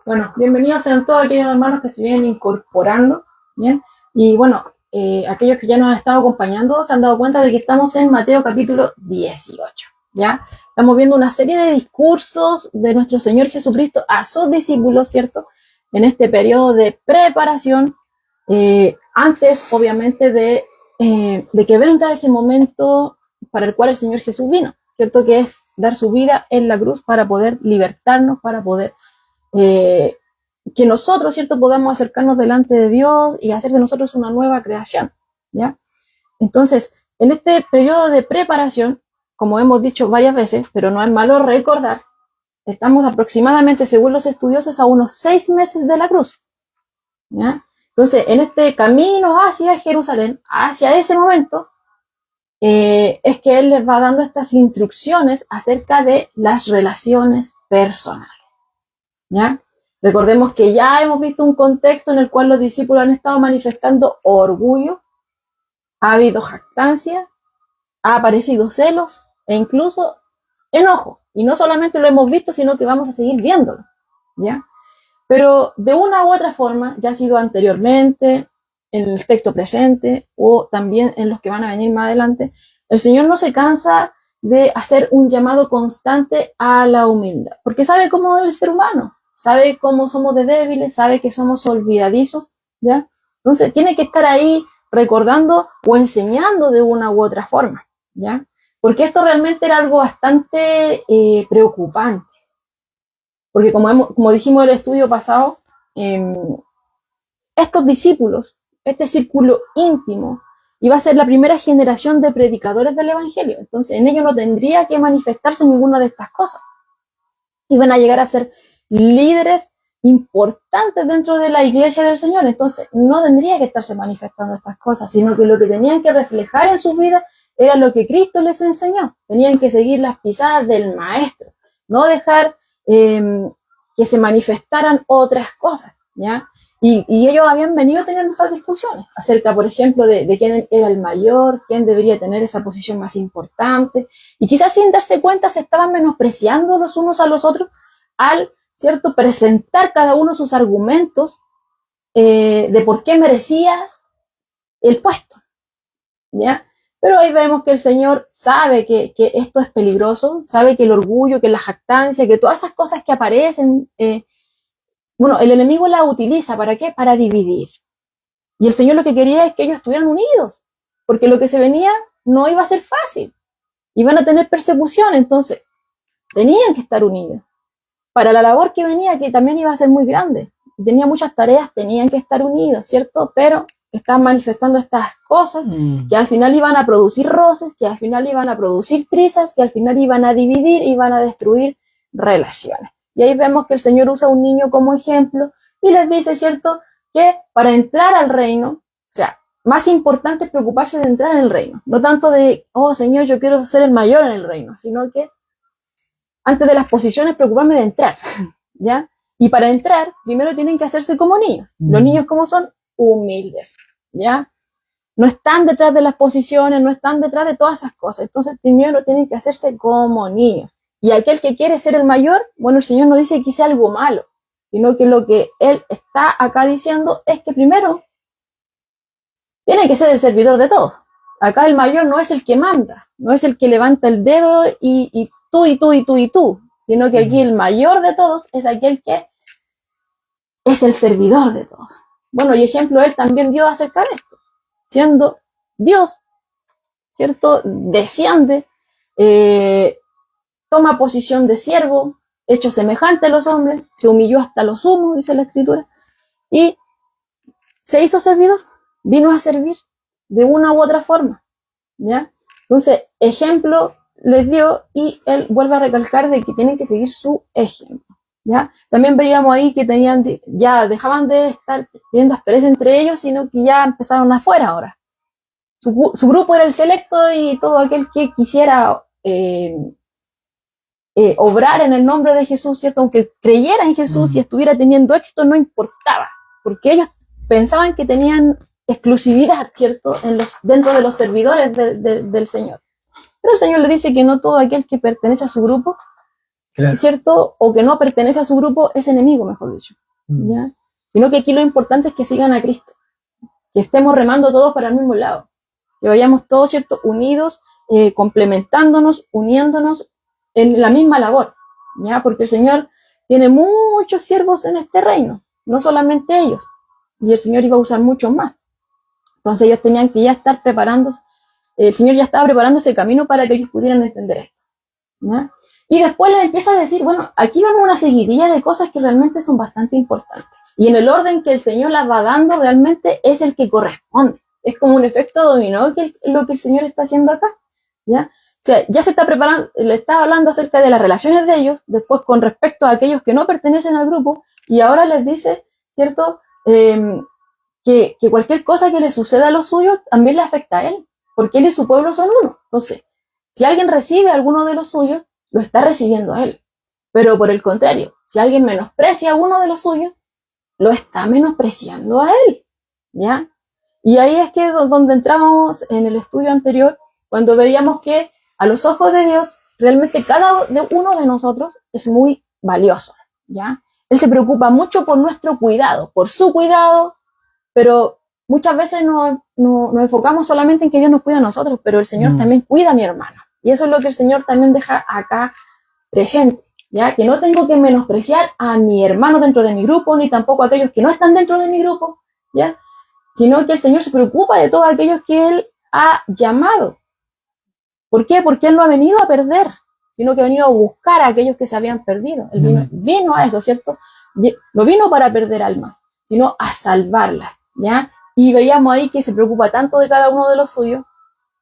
Bueno, bienvenidos sean todos aquellos hermanos que se vienen incorporando, ¿bien? Y bueno, aquellos que ya nos han estado acompañando se han dado cuenta de que estamos en Mateo capítulo 18, ¿ya? Estamos viendo una serie de discursos de nuestro Señor Jesucristo a sus discípulos, ¿cierto? En este periodo de preparación, antes, obviamente, de que venga ese momento para el cual el Señor Jesús vino, ¿cierto? Que es dar su vida en la cruz para poder libertarnos, para poder eh, que nosotros, ¿cierto?, podamos acercarnos delante de Dios y hacer de nosotros una nueva creación, ¿ya? Entonces, en este periodo de preparación, como hemos dicho varias veces, pero no es malo recordar, estamos aproximadamente, según los estudiosos, a unos 6 meses de la cruz, ¿ya? Entonces, en este camino hacia Jerusalén, hacia ese momento, es que Él les va dando estas instrucciones acerca de las relaciones personales, ¿ya? Recordemos que ya hemos visto un contexto en el cual los discípulos han estado manifestando orgullo, ha habido jactancia, ha aparecido celos e incluso enojo. Y no solamente lo hemos visto, sino que vamos a seguir viéndolo, ¿ya? Pero de una u otra forma, ya ha sido anteriormente, en el texto presente o también en los que van a venir más adelante, el Señor no se cansa de hacer un llamado constante a la humildad, porque sabe cómo es el ser humano, sabe cómo somos de débiles, sabe que somos olvidadizos, ¿ya? Entonces tiene que estar ahí recordando o enseñando de una u otra forma, ¿ya? Porque esto realmente era algo bastante preocupante, porque como dijimos en el estudio pasado, eh, estos discípulos, este círculo íntimo, iba a ser la primera generación de predicadores del Evangelio. Entonces, en ellos no tendría que manifestarse ninguna de estas cosas. Iban a llegar a ser líderes importantes dentro de la iglesia del Señor. Entonces, no tendría que estarse manifestando estas cosas, sino que lo que tenían que reflejar en sus vidas era lo que Cristo les enseñó. Tenían que seguir las pisadas del Maestro, no dejar que se manifestaran otras cosas, ¿ya? Y ellos habían venido teniendo esas discusiones acerca, por ejemplo, de quién era el mayor, quién debería tener esa posición más importante. Y quizás sin darse cuenta se estaban menospreciando los unos a los otros al, ¿cierto?, presentar cada uno sus argumentos de por qué merecía el puesto, ¿ya? Pero ahí vemos que el Señor sabe que esto es peligroso, sabe que el orgullo, que la jactancia, que todas esas cosas que aparecen, bueno, el enemigo la utiliza, ¿para qué? Para dividir. Y el Señor lo que quería es que ellos estuvieran unidos, porque lo que se venía no iba a ser fácil, iban a tener persecución, entonces tenían que estar unidos. Para la labor que venía, que también iba a ser muy grande, tenía muchas tareas, tenían que estar unidos, ¿cierto? Pero estaban manifestando estas cosas que al final iban a producir roces, que al final iban a producir trizas, que al final iban a dividir, iban a destruir relaciones. Y ahí vemos que el Señor usa a un niño como ejemplo y les dice, ¿cierto?, que para entrar al reino, o sea, más importante es preocuparse de entrar en el reino, no tanto de, oh Señor, yo quiero ser el mayor en el reino, sino que antes de las posiciones preocuparme de entrar, ¿ya? Y para entrar, primero tienen que hacerse como niños. Los niños, ¿cómo son? Humildes, ¿ya? No están detrás de las posiciones, no están detrás de todas esas cosas. Entonces, primero tienen que hacerse como niños. Y aquel que quiere ser el mayor, bueno, el Señor no dice que sea algo malo, sino que lo que Él está acá diciendo es que primero tiene que ser el servidor de todos. Acá el mayor no es el que manda, no es el que levanta el dedo y tú y tú y tú y tú, sino que aquí el mayor de todos es aquel que es el servidor de todos. Bueno, y ejemplo Él también dio acerca de esto, siendo Dios, ¿cierto? Desciende, toma posición de siervo, hecho semejante a los hombres, se humilló hasta lo sumo, dice la Escritura, y se hizo servidor, vino a servir de una u otra forma, ¿ya? Entonces, ejemplo les dio y él vuelve a recalcar de que tienen que seguir su ejemplo, ¿ya? También veíamos ahí que tenían, ya dejaban de estar viendo aspereza entre ellos, sino que ya empezaron afuera ahora. Su grupo era el selecto y todo aquel que quisiera obrar en el nombre de Jesús, ¿cierto? Aunque creyera en Jesús y estuviera teniendo éxito, no importaba, porque ellos pensaban que tenían exclusividad, ¿cierto?, dentro de los servidores del Señor. Pero el Señor le dice que no todo aquel que pertenece a su grupo Claro. ¿cierto? O que no pertenece a su grupo es enemigo, mejor dicho, ¿ya? Sino que aquí lo importante es que sigan a Cristo, que estemos remando todos para el mismo lado, que vayamos todos, ¿cierto? Unidos, complementándonos, uniéndonos en la misma labor, ¿ya? Porque el Señor tiene muchos siervos en este reino, no solamente ellos, y el Señor iba a usar muchos más. Entonces ellos tenían que ya estar preparándose, el Señor ya estaba preparando ese camino para que ellos pudieran entender esto, ¿ya? Y después les empieza a decir, bueno, aquí vamos a una seguidilla de cosas que realmente son bastante importantes. Y en el orden que el Señor las va dando realmente es el que corresponde. Es como un efecto dominó que lo que el Señor está haciendo acá, ¿ya? O sea, ya se está preparando, le está hablando acerca de las relaciones de ellos, después con respecto a aquellos que no pertenecen al grupo, y ahora les dice, ¿cierto? Que cualquier cosa que le suceda a los suyos también le afecta a él, porque él y su pueblo son uno. Entonces, si alguien recibe a alguno de los suyos, lo está recibiendo a él. Pero por el contrario, si alguien menosprecia a uno de los suyos, lo está menospreciando a él, ¿ya? Y ahí es que donde entrábamos en el estudio anterior, cuando veíamos que a los ojos de Dios, realmente cada uno de nosotros es muy valioso, ¿ya? Él se preocupa mucho por nuestro cuidado, por su cuidado, pero muchas veces nos enfocamos solamente en que Dios nos cuida a nosotros, pero el Señor también cuida a mi hermano. Y eso es lo que el Señor también deja acá presente, ¿ya? Que no tengo que menospreciar a mi hermano dentro de mi grupo, ni tampoco a aquellos que no están dentro de mi grupo, ¿ya? Sino que el Señor se preocupa de todos aquellos que Él ha llamado. ¿Por qué? Porque Él no ha venido a perder, sino que ha venido a buscar a aquellos que se habían perdido. Él vino a eso, ¿cierto? No vino para perder almas, sino a salvarlas, ¿ya? Y veíamos ahí que se preocupa tanto de cada uno de los suyos,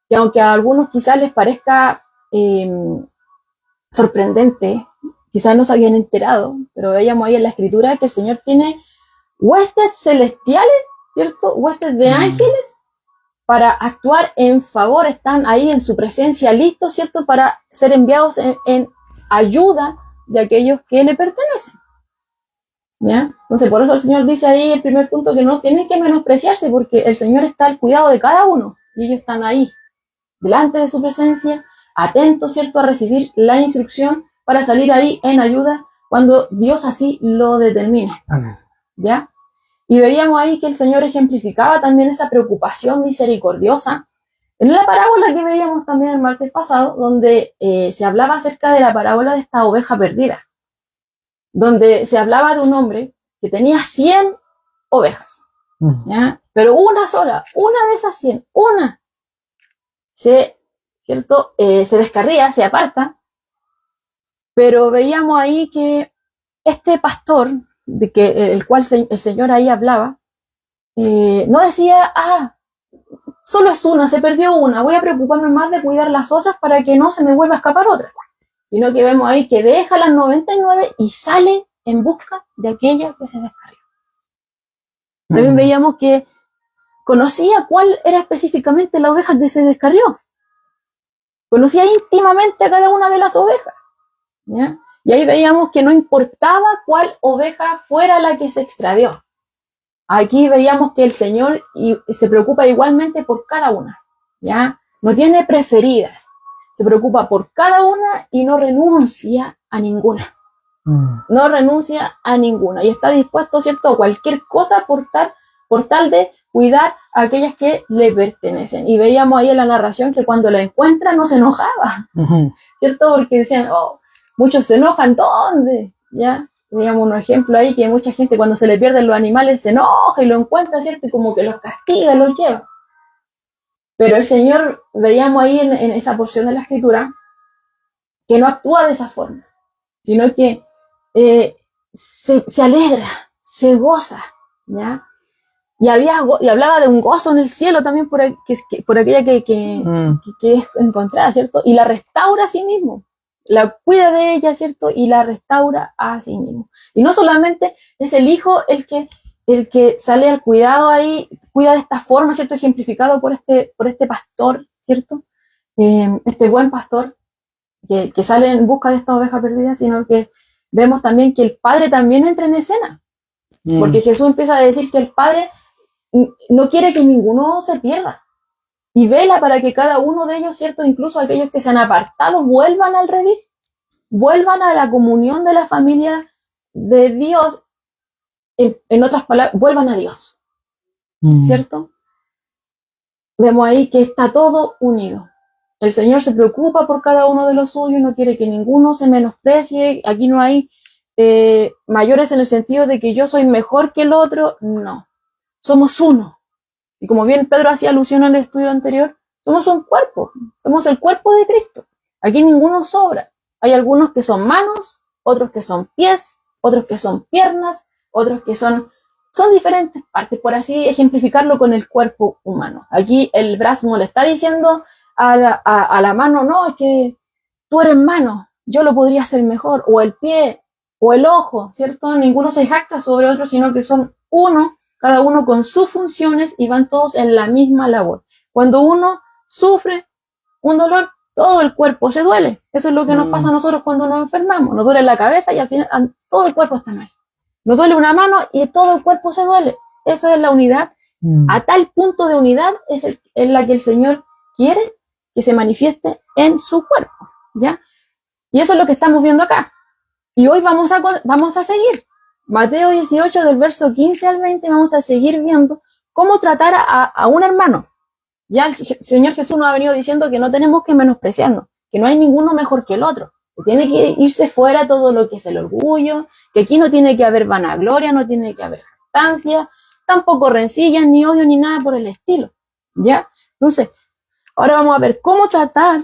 que aunque a algunos quizás les parezca sorprendente, quizás no se habían enterado, pero veíamos ahí en la escritura que el Señor tiene huestes celestiales, ¿cierto? Huestes de ángeles para actuar en favor, están ahí en su presencia listos, ¿cierto? Para ser enviados en ayuda de aquellos que le pertenecen, ¿ya? Entonces, por eso el Señor dice ahí el primer punto que no tienen que menospreciarse, porque el Señor está al cuidado de cada uno y ellos están ahí, delante de su presencia, atentos, ¿cierto?, a recibir la instrucción para salir ahí en ayuda cuando Dios así lo determine. Amén. ¿Ya? Y veíamos ahí que el Señor ejemplificaba también esa preocupación misericordiosa en la parábola que veíamos también el martes pasado, donde se hablaba acerca de la parábola de esta oveja perdida, donde se hablaba de un hombre que tenía 100 ovejas, ¿ya? Pero una sola, una de esas 100, una, ¿cierto? Se descarría, se aparta, pero veíamos ahí que este pastor, de que el cual el Señor ahí hablaba, no decía, solo es una, se perdió una, voy a preocuparme más de cuidar las otras para que no se me vuelva a escapar otra, sino que vemos ahí que deja las 99 y sale en busca de aquella que se descarrió. También veíamos que conocía cuál era específicamente la oveja que se descarrió. Conocía íntimamente a cada una de las ovejas, ¿ya? Y ahí veíamos que no importaba cuál oveja fuera la que se extravió. Aquí veíamos que el Señor se preocupa igualmente por cada una, ¿ya? No tiene preferidas. Se preocupa por cada una y no renuncia a ninguna. No renuncia a ninguna. Y está dispuesto, ¿cierto?, a cualquier cosa por tal de cuidar a aquellas que le pertenecen. Y veíamos ahí en la narración que cuando la encuentra no se enojaba, ¿cierto? Porque decían, muchos se enojan, ¿dónde? ¿Ya? Veíamos un ejemplo ahí que mucha gente cuando se le pierden los animales se enoja y lo encuentra, ¿cierto? Y como que los castiga, los lleva. Pero el Señor, veíamos ahí en esa porción de la Escritura, que no actúa de esa forma, sino que se alegra, se goza, ¿ya? Y hablaba de un gozo en el cielo también por aquella que es encontrada, ¿cierto? Y la restaura a sí mismo. La cuida de ella, ¿cierto? Y la restaura a sí mismo. Y no solamente es el hijo el que sale al cuidado ahí, cuida de esta forma, ¿cierto? Ejemplificado por este pastor, ¿cierto? Este buen pastor que sale en busca de esta oveja perdida, sino que vemos también que el Padre también entra en escena. Porque Jesús empieza a decir que el Padre no quiere que ninguno se pierda. Y vela para que cada uno de ellos, ¿cierto?, incluso aquellos que se han apartado, vuelvan al redil. vuelvan a la comunión de la familia de Dios, en otras palabras, vuelvan a Dios, ¿cierto? Vemos ahí que está todo unido. El Señor se preocupa por cada uno de los suyos, no quiere que ninguno se menosprecie. Aquí no hay mayores en el sentido de que yo soy mejor que el otro, no. Somos uno. Y como bien Pedro hacía alusión al estudio anterior, somos un cuerpo, somos el cuerpo de Cristo. Aquí ninguno sobra. Hay algunos que son manos, otros que son pies, otros que son piernas, otros que son diferentes partes, por así ejemplificarlo con el cuerpo humano. Aquí el brazo no le está diciendo a la mano, no, es que tú eres mano, yo lo podría hacer mejor, o el pie, o el ojo, ¿cierto? Ninguno se jacta sobre otro, sino que son uno, cada uno con sus funciones y van todos en la misma labor. Cuando uno sufre un dolor, todo el cuerpo se duele. Eso es lo que nos pasa a nosotros cuando nos enfermamos. Nos duele la cabeza y al final todo el cuerpo está mal. Nos duele una mano y todo el cuerpo se duele. Eso es la unidad. A tal punto de unidad es la que el Señor quiere que se manifieste en su cuerpo, ¿ya? Y eso es lo que estamos viendo acá. Y hoy vamos a seguir. Mateo 18, del verso 15 al 20, vamos a seguir viendo cómo tratar a un hermano. Ya el Señor Jesús nos ha venido diciendo que no tenemos que menospreciarnos, que no hay ninguno mejor que el otro, que tiene que irse fuera todo lo que es el orgullo, que aquí no tiene que haber vanagloria, no tiene que haber jactancia, tampoco rencillas, ni odio, ni nada por el estilo, ¿ya? Entonces, ahora vamos a ver cómo tratar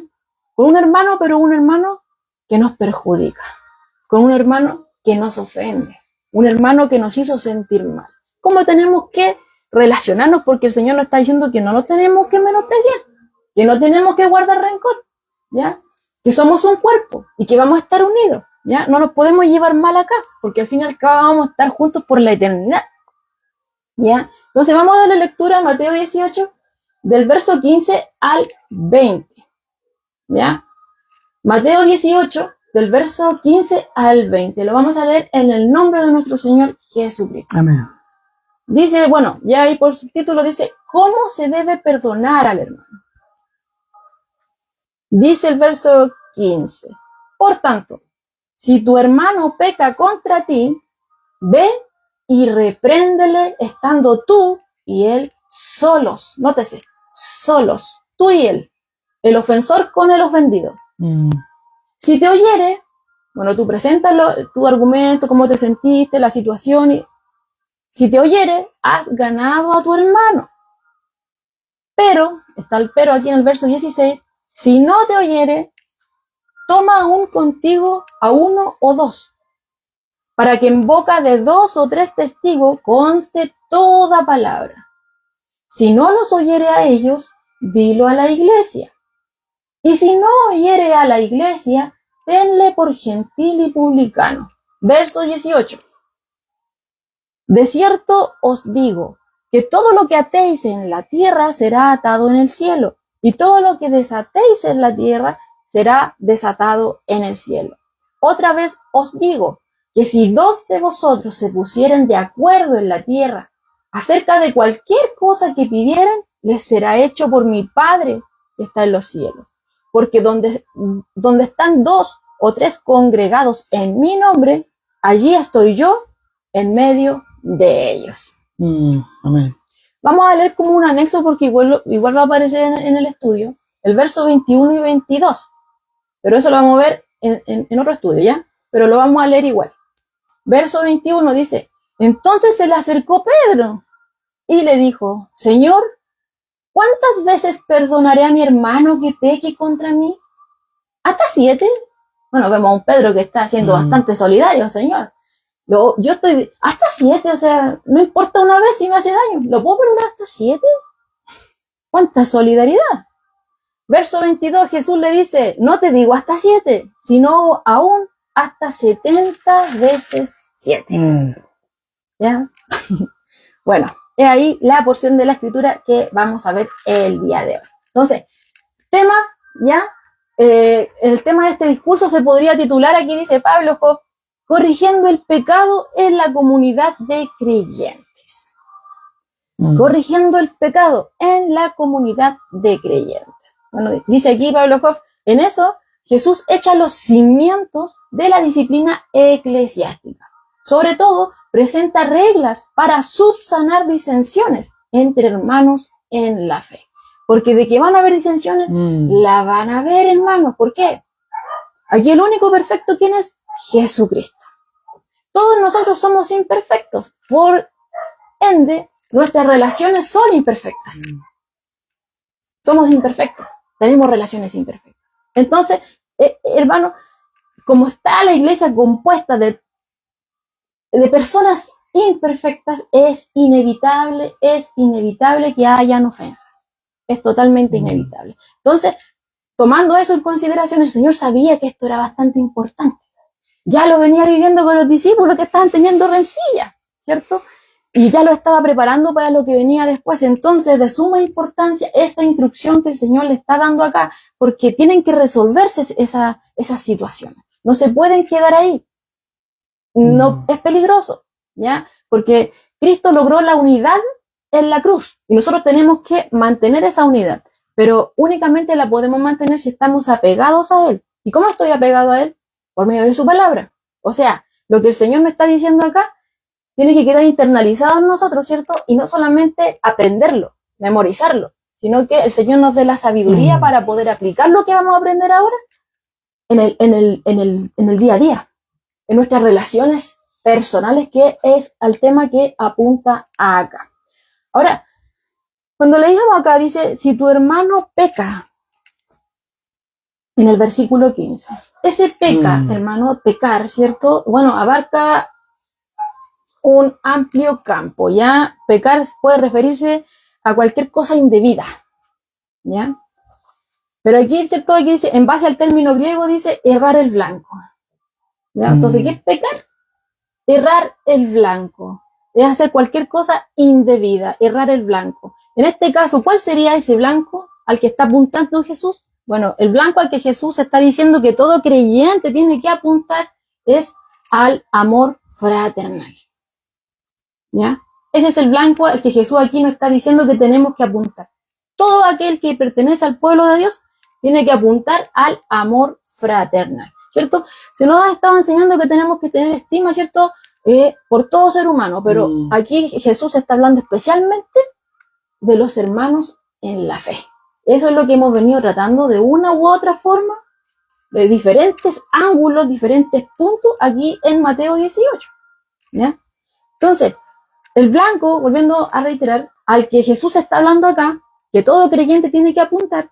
con un hermano, pero un hermano que nos perjudica, con un hermano que nos ofende, un hermano que nos hizo sentir mal. ¿Cómo tenemos que relacionarnos? Porque el Señor nos está diciendo que no nos tenemos que menospreciar, que no tenemos que guardar rencor, ¿ya? Que somos un cuerpo y que vamos a estar unidos, ¿ya? No nos podemos llevar mal acá, porque al fin y al cabo vamos a estar juntos por la eternidad, ¿ya? Entonces vamos a darle lectura a Mateo 18, del verso 15 al 20, ¿ya? Mateo 18, del verso 15 al 20. Lo vamos a leer en el nombre de nuestro Señor Jesucristo. Amén. Dice, bueno, ya ahí por subtítulo dice, ¿cómo se debe perdonar al hermano? Dice el verso 15, por tanto, si tu hermano peca contra ti, ve y repréndele estando tú y él solos. Nótese, solos, tú y él, el ofensor con el ofendido. Si te oyere, bueno, tú presentas tu argumento, cómo te sentiste, la situación, y si te oyere, has ganado a tu hermano. Pero, está el pero aquí en el verso 16, si no te oyere, toma aún contigo a uno o dos, para que en boca de 2 o 3 testigos conste toda palabra. Si no los oyere a ellos, dilo a la iglesia. Y si no oyere a la iglesia, tenle por gentil y publicano. Verso 18. De cierto os digo, que todo lo que atéis en la tierra será atado en el cielo, y todo lo que desatéis en la tierra será desatado en el cielo. Otra vez os digo, que si 2 de vosotros se pusieren de acuerdo en la tierra acerca de cualquier cosa que pidieran, les será hecho por mi Padre que está en los cielos. Porque donde están 2 o 3 congregados en mi nombre, allí estoy yo en medio de ellos. Amén. Vamos a leer como un anexo porque igual va a aparecer en el estudio, el verso 21 y 22. Pero eso lo vamos a ver en otro estudio, ¿ya? Pero lo vamos a leer igual. Verso 21 dice, entonces se le acercó Pedro y le dijo, Señor, ¿cuántas veces perdonaré a mi hermano que peque contra mí? ¿Hasta 7? Bueno, vemos a un Pedro que está siendo bastante solidario, Señor. Yo estoy hasta 7, o sea, no importa una vez si me hace daño, ¿lo puedo perdonar hasta 7? ¿Cuánta solidaridad? Verso 22, Jesús le dice, no te digo hasta 7, sino aún hasta 70 veces 7. ¿Ya? Bueno, es ahí la porción de la escritura que vamos a ver el día de hoy. Entonces, tema, ¿ya? El tema de este discurso se podría titular, aquí dice Pablo, corrigiendo el pecado en la comunidad de creyentes. Corrigiendo el pecado en la comunidad de creyentes. Bueno, dice aquí Pablo Hoff, en eso Jesús echa los cimientos de la disciplina eclesiástica. Sobre todo, presenta reglas para subsanar disensiones entre hermanos en la fe. Porque de que van a haber disensiones, la van a haber, hermanos. ¿Por qué? Aquí el único perfecto, ¿quién es? Jesucristo. Todos nosotros somos imperfectos. Por ende, nuestras relaciones son imperfectas. Somos imperfectos. Tenemos relaciones imperfectas. Entonces, hermano, como está la iglesia compuesta de personas imperfectas, es inevitable que hayan ofensas. Es totalmente inevitable. Entonces, tomando eso en consideración, el Señor sabía que esto era bastante importante. Ya lo venía viviendo con los discípulos que estaban teniendo rencillas, ¿cierto? Y ya lo estaba preparando para lo que venía después. Entonces, de suma importancia esta instrucción que el Señor le está dando acá, porque tienen que resolverse esas situaciones. No se pueden quedar ahí. No, es peligroso, ¿ya? Porque Cristo logró la unidad en la cruz y nosotros tenemos que mantener esa unidad, pero únicamente la podemos mantener si estamos apegados a Él. ¿Y cómo estoy apegado a Él? Por medio de su palabra. O sea, lo que el Señor me está diciendo acá tiene que quedar internalizado en nosotros, ¿cierto? Y no solamente aprenderlo, memorizarlo, sino que el Señor nos dé la sabiduría para poder aplicar lo que vamos a aprender ahora en el día a día, en nuestras relaciones personales, que es al tema que apunta acá. Ahora, cuando leíamos acá, dice, si tu hermano peca, en el versículo 15. Ese peca, hermano, pecar, ¿cierto? Bueno, abarca un amplio campo, ¿ya? Pecar puede referirse a cualquier cosa indebida, ¿ya? Pero aquí, ¿cierto? Aquí dice, en base al término griego, dice errar el blanco, ¿ya? Entonces, ¿qué es pecar? Errar el blanco. Es hacer cualquier cosa indebida, errar el blanco. En este caso, ¿cuál sería ese blanco al que está apuntando Jesús? Bueno, el blanco al que Jesús está diciendo que todo creyente tiene que apuntar es al amor fraternal, ¿ya? Ese es el blanco al que Jesús aquí nos está diciendo que tenemos que apuntar. Todo aquel que pertenece al pueblo de Dios tiene que apuntar al amor fraternal, ¿cierto? Se nos ha estado enseñando que tenemos que tener estima, ¿cierto? Por todo ser humano, pero aquí Jesús está hablando especialmente de los hermanos en la fe. Eso es lo que hemos venido tratando de una u otra forma, de diferentes ángulos, diferentes puntos, aquí en Mateo 18, ¿ya? Entonces, el blanco, volviendo a reiterar, al que Jesús está hablando acá, que todo creyente tiene que apuntar,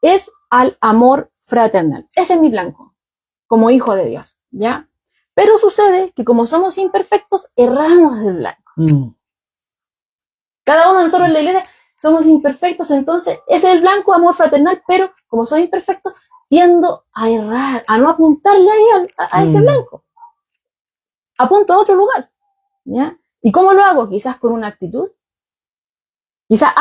es al amor fraternal. Ese es mi blanco, como hijo de Dios, ¿ya? Pero sucede que como somos imperfectos, erramos del blanco. Cada uno de nosotros en la iglesia somos imperfectos, entonces ese es el blanco, amor fraternal, pero como soy imperfecto, tiendo a errar, a no apuntarle ahí a ese blanco. Apunto a otro lugar, ¿ya? ¿Y cómo lo hago? Quizás con una actitud, quizás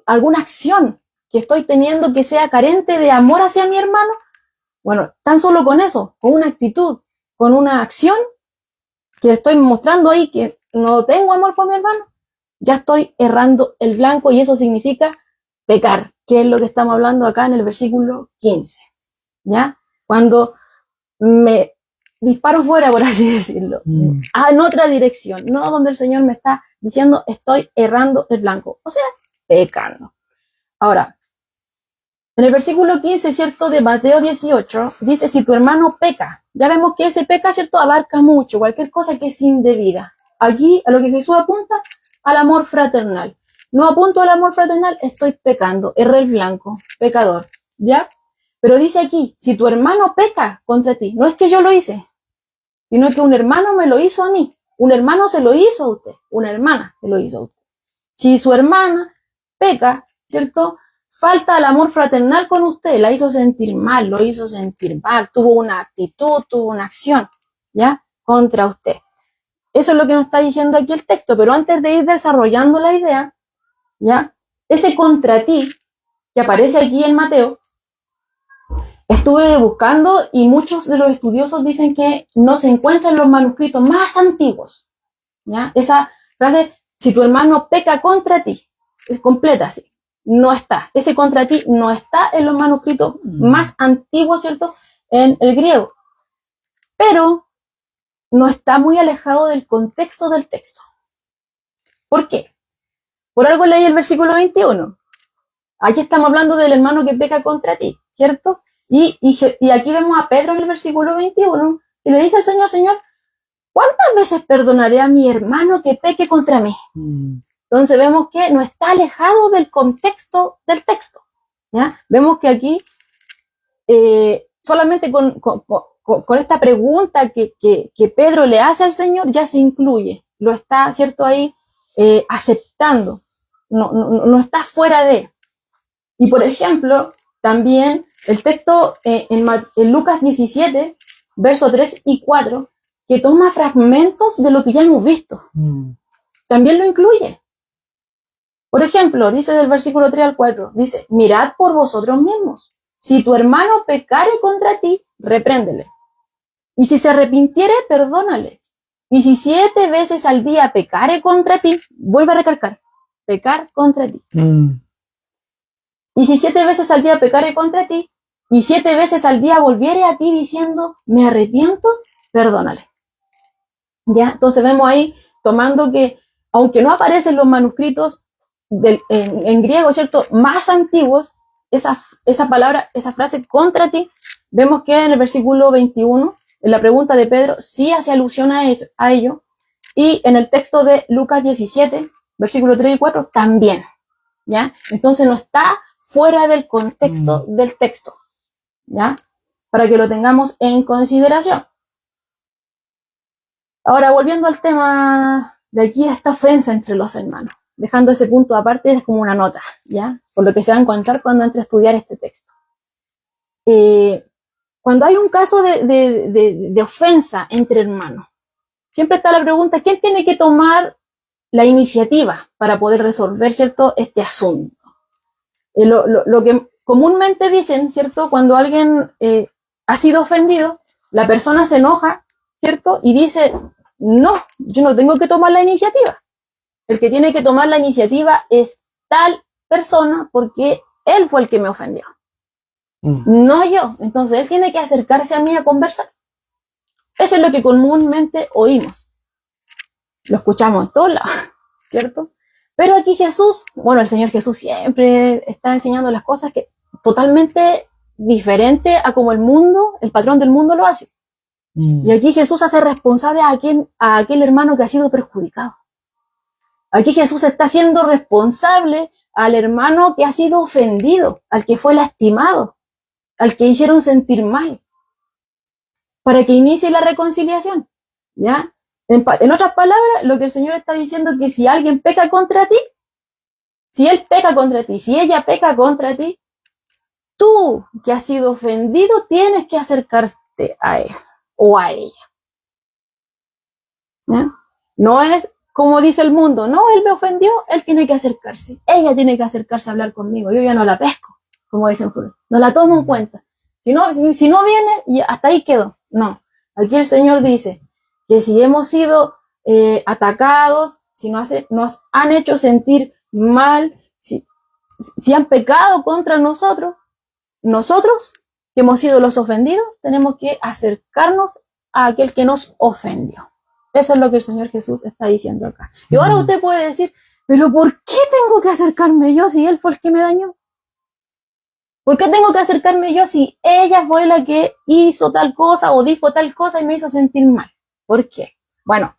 alguna acción que estoy teniendo que sea carente de amor hacia mi hermano. Bueno, tan solo con eso, con una actitud, con una acción que estoy mostrando ahí que no tengo amor por mi hermano, ya estoy errando el blanco y eso significa pecar, que es lo que estamos hablando acá en el versículo 15, ¿ya? Cuando me disparo fuera, por así decirlo, en otra dirección, no donde el Señor me está diciendo estoy errando el blanco, o sea, pecando. Ahora, en el versículo 15, ¿cierto?, de Mateo 18, dice, si tu hermano peca, ya vemos que ese peca, ¿cierto?, abarca mucho, cualquier cosa que es indebida. Aquí, a lo que Jesús apunta, al amor fraternal. No apunto al amor fraternal, estoy pecando, erré el blanco, pecador, ¿ya? Pero dice aquí, si tu hermano peca contra ti, no es que yo lo hice, sino que un hermano me lo hizo a mí, un hermano se lo hizo a usted, una hermana se lo hizo a usted. Si su hermana peca, ¿cierto?, falta el amor fraternal con usted, la hizo sentir mal, lo hizo sentir mal, tuvo una actitud, tuvo una acción, ¿ya?, contra usted. Eso es lo que nos está diciendo aquí el texto, pero antes de ir desarrollando la idea, ¿ya?, ese contra ti que aparece aquí en Mateo, estuve buscando y muchos de los estudiosos dicen que no se encuentra en los manuscritos más antiguos, ¿ya? Esa frase, si tu hermano peca contra ti, es completa así, no está. Ese contra ti no está en los manuscritos más antiguos, ¿cierto? En el griego. Pero no está muy alejado del contexto del texto. ¿Por qué? Por algo leí el versículo 21. Aquí estamos hablando del hermano que peca contra ti, ¿cierto? Y aquí vemos a Pedro en el versículo 21 y le dice al Señor, Señor, ¿cuántas veces perdonaré a mi hermano que peque contra mí? Entonces vemos que no está alejado del contexto del texto, ¿ya? Vemos que aquí solamente con esta pregunta que Pedro le hace al Señor ya se incluye, lo está, ¿cierto? Ahí aceptando, no está fuera de. Y por ejemplo, también el texto en Lucas 17, versos 3 y 4, que toma fragmentos de lo que ya hemos visto, también lo incluye. Por ejemplo, dice del versículo 3 al 4, dice, mirad por vosotros mismos. Si tu hermano pecare contra ti, repréndele. Y si se arrepintiere, perdónale. Y si 7 veces al día pecare contra ti, vuelve a recalcar, pecar contra ti. Y si 7 veces al día pecare contra ti, y 7 veces al día volviere a ti diciendo, me arrepiento, perdónale. ¿Ya? Entonces vemos ahí, tomando que, aunque no aparecen los manuscritos en griego, ¿cierto?, más antiguos, esa palabra, esa frase contra ti, vemos que en el versículo 21, en la pregunta de Pedro, sí hace alusión a ello, y en el texto de Lucas 17, versículo 3 y 4, también, ¿ya? Entonces no está fuera del contexto del texto, ¿ya? Para que lo tengamos en consideración. Ahora, volviendo al tema de aquí, esta ofensa entre los hermanos, dejando ese punto aparte, es como una nota, ¿ya? Por lo que se va a encontrar cuando entre a estudiar este texto. Cuando hay un caso de ofensa entre hermanos, siempre está la pregunta, ¿quién tiene que tomar la iniciativa para poder resolver, ¿cierto?, este asunto? Lo que comúnmente dicen, ¿cierto?, cuando alguien ha sido ofendido, la persona se enoja, ¿cierto?, y dice, no, yo no tengo que tomar la iniciativa. El que tiene que tomar la iniciativa es tal persona porque él fue el que me ofendió. No yo. Entonces él tiene que acercarse a mí a conversar. Eso es lo que comúnmente oímos. Lo escuchamos en todos lados, ¿cierto? Pero aquí Jesús, bueno, el Señor Jesús siempre está enseñando las cosas que totalmente diferente a como el mundo, el patrón del mundo lo hace. Y aquí Jesús hace responsable a aquel hermano que ha sido perjudicado. Aquí Jesús está haciendo responsable al hermano que ha sido ofendido, al que fue lastimado, al que hicieron sentir mal, para que inicie la reconciliación, ¿ya? En otras palabras, lo que el Señor está diciendo es que si alguien peca contra ti, si él peca contra ti, si ella peca contra ti, tú que has sido ofendido tienes que acercarte a él o a ella, ¿ya? No es como dice el mundo, no, él me ofendió, él tiene que acercarse, ella tiene que acercarse a hablar conmigo, yo ya no la pesco, como dicen, no la tomo en cuenta. Si no viene, y hasta ahí quedó. No, aquí el Señor dice que si hemos sido atacados, si nos han hecho sentir mal, si han pecado contra nosotros que hemos sido los ofendidos, tenemos que acercarnos a aquel que nos ofendió. Eso es lo que el Señor Jesús está diciendo acá. Y ahora usted puede decir, pero ¿por qué tengo que acercarme yo si él fue el que me dañó? ¿Por qué tengo que acercarme yo si ella fue la que hizo tal cosa o dijo tal cosa y me hizo sentir mal? ¿Por qué? Bueno,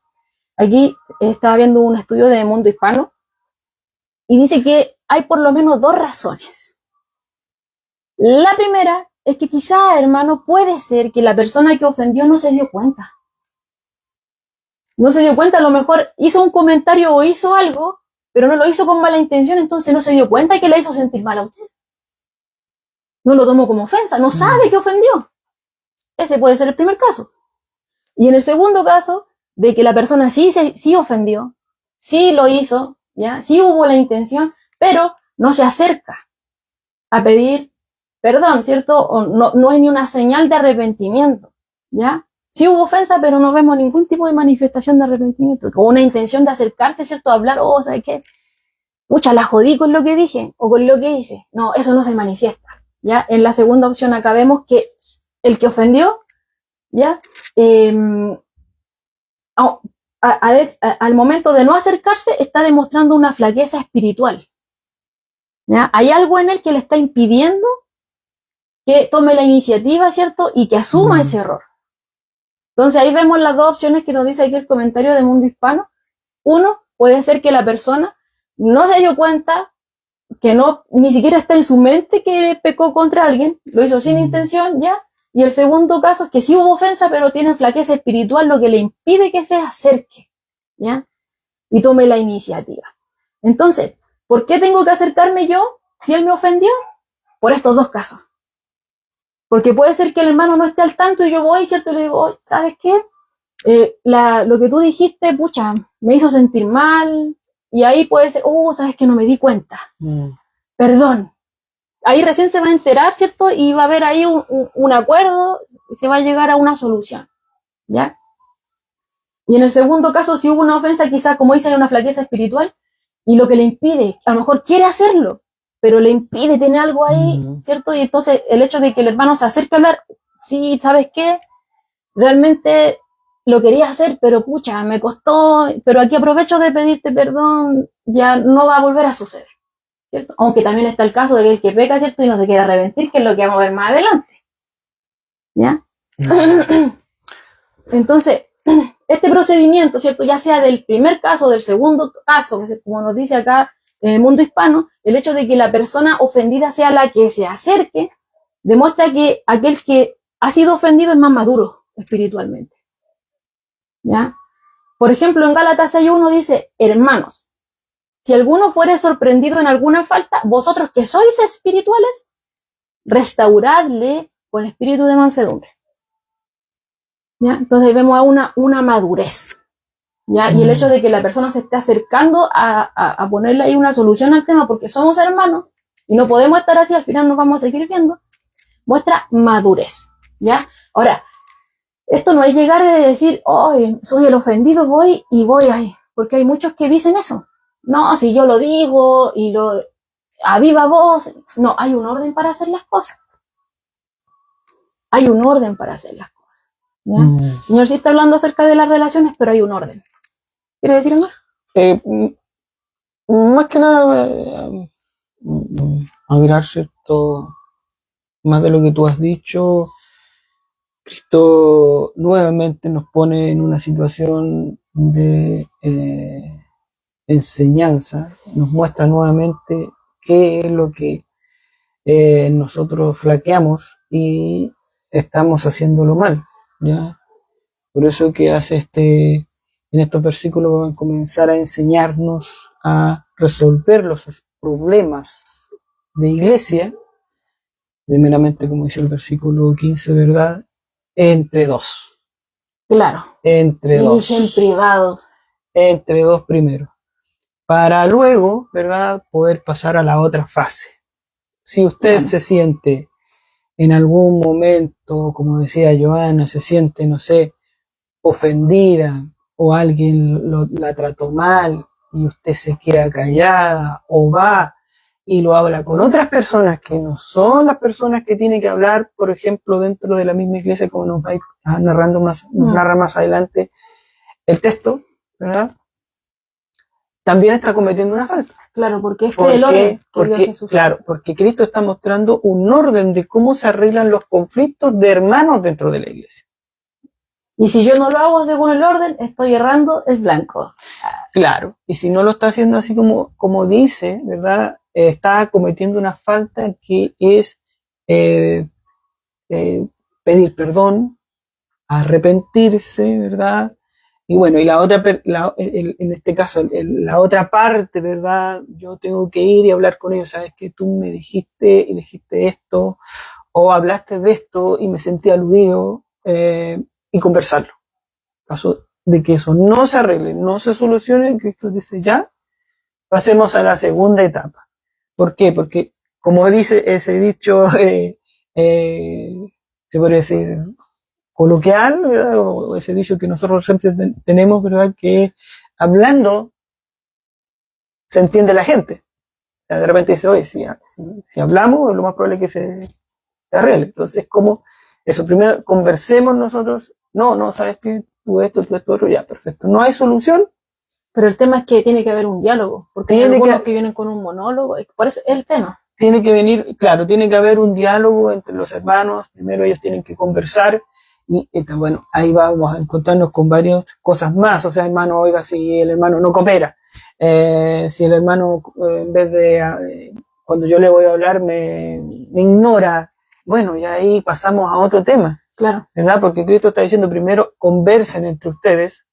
aquí estaba viendo un estudio de Mundo Hispano y dice que hay por lo menos 2 razones. La primera es que quizá, hermano, puede ser que la persona que ofendió no se dio cuenta. No se dio cuenta, a lo mejor hizo un comentario o hizo algo, pero no lo hizo con mala intención, entonces no se dio cuenta que le hizo sentir mal a usted. No lo tomó como ofensa, no sabe que ofendió. Ese puede ser el primer caso. Y en el segundo caso, de que la persona sí ofendió, sí lo hizo, ¿ya? Sí hubo la intención, pero no se acerca a pedir perdón, ¿cierto? O no hay ni una señal de arrepentimiento, ¿ya? Sí hubo ofensa, pero no vemos ningún tipo de manifestación de arrepentimiento, con una intención de acercarse, ¿cierto? A hablar, ¿sabes qué? pucha, la jodí con lo que dije o con lo que hice. No, eso no se manifiesta. ¿Ya? En la segunda opción acá vemos que el que ofendió, ¿ya? Al momento de no acercarse está demostrando una flaqueza espiritual. ¿Ya? Hay algo en él que le está impidiendo que tome la iniciativa, ¿cierto? Y que asuma ese error. Entonces ahí vemos las dos opciones que nos dice aquí el comentario de Mundo Hispano. Uno, puede ser que la persona no se dio cuenta, que no, ni siquiera está en su mente que pecó contra alguien, lo hizo sin intención, ¿ya? Y el segundo caso es que sí hubo ofensa, pero tiene flaqueza espiritual, lo que le impide que se acerque, ¿ya? Y tome la iniciativa. Entonces, ¿por qué tengo que acercarme yo si él me ofendió? Por estos dos casos. Porque puede ser que el hermano no esté al tanto y yo voy, ¿cierto? Y le digo, ¿sabes qué? Lo que tú dijiste, pucha, me hizo sentir mal. Y ahí puede ser, ¿sabes qué? No me di cuenta. Perdón. Ahí recién se va a enterar, ¿cierto? Y va a haber ahí un acuerdo y se va a llegar a una solución, ¿ya? Y en el segundo caso, si hubo una ofensa, quizás, como dice, hay una flaqueza espiritual y lo que le impide, a lo mejor quiere hacerlo, pero le impide, tiene algo ahí, ¿cierto? Y entonces el hecho de que el hermano se acerque a hablar, sí, ¿sabes qué? Realmente lo quería hacer, pero pucha, me costó, pero aquí aprovecho de pedirte perdón, ya no va a volver a suceder, ¿cierto? Aunque también está el caso de que el que peca, ¿cierto? Y no se quiere arrepentir, que es lo que vamos a ver más adelante, ¿ya? Entonces, este procedimiento, ¿cierto? Ya sea del primer caso o del segundo caso, como nos dice acá en el Mundo Hispano, el hecho de que la persona ofendida sea la que se acerque, demuestra que aquel que ha sido ofendido es más maduro espiritualmente, ¿ya? Por ejemplo, en Gálatas 6:1 dice, hermanos, si alguno fuere sorprendido en alguna falta, vosotros que sois espirituales, restauradle con espíritu de mansedumbre. ¿Ya? Entonces vemos a una madurez, ¿ya? Y el hecho de que la persona se esté acercando a ponerle ahí una solución al tema, porque somos hermanos y no podemos estar así, al final nos vamos a seguir viendo, muestra madurez, ¿ya? Ahora, esto no es llegar a decir, soy el ofendido, voy ahí, porque hay muchos que dicen eso. No, si yo lo digo y lo a viva voz, no, hay un orden para hacer las cosas. Hay un orden para hacer las cosas. ¿Ya? El Señor sí está hablando acerca de las relaciones, pero hay un orden. ¿Quieres decir algo? Más que nada, agregar cierto, más de lo que tú has dicho. Cristo nuevamente nos pone en una situación de enseñanza, nos muestra nuevamente qué es lo que nosotros flaqueamos y estamos haciéndolo mal, ¿ya? Por eso que hace en estos versículos van a comenzar a enseñarnos a resolver los problemas de iglesia, primeramente como dice el versículo 15, ¿verdad? Entre dos. Claro. Entre y dos. En privado. Entre dos primero. Para luego, ¿verdad? Poder pasar a la otra fase. Si usted se siente en algún momento, como decía Joana, se siente, no sé, ofendida o alguien la trató mal y usted se queda callada o va y lo habla con otras personas que no son las personas que tiene que hablar, por ejemplo, dentro de la misma iglesia, como nos va narrando nos narra más adelante el texto, ¿verdad? También está cometiendo una falta. Claro, porque es el orden que dio Jesús. Claro, porque Cristo está mostrando un orden de cómo se arreglan los conflictos de hermanos dentro de la iglesia. Y si yo no lo hago según el orden, estoy errando el blanco. Claro, y si no lo está haciendo así como dice, ¿verdad? Está cometiendo una falta que es pedir perdón, arrepentirse, ¿verdad? Y bueno, y la otra, en este caso, la otra parte, ¿verdad? Yo tengo que ir y hablar con ellos, ¿sabes? Que tú me dijiste y dijiste esto, o hablaste de esto y me sentí aludido, y conversarlo. Caso de que eso no se arregle, no se solucione, Cristo dice ya, pasemos a la segunda etapa. ¿Por qué? Porque, como dice ese dicho, se podría decir coloquial, ¿verdad? O ese dicho que nosotros siempre tenemos, ¿verdad? Que hablando se entiende la gente. De repente dice, oye, si hablamos, lo más probable es que se arregle. Entonces, como eso, primero conversemos nosotros, no, sabes que tú esto, otro, ya, perfecto. No hay solución. Pero el tema es que tiene que haber un diálogo, porque hay algunos que vienen con un monólogo, por eso es el tema. Tiene que venir, claro, tiene que haber un diálogo entre los hermanos, primero ellos tienen que conversar, y bueno, ahí vamos a encontrarnos con varias cosas más, o sea, hermano, oiga, si el hermano no coopera, si el hermano en vez de, cuando yo le voy a hablar, me ignora, bueno, ya ahí pasamos a otro tema, claro, ¿verdad? Porque Cristo está diciendo primero, conversen entre ustedes,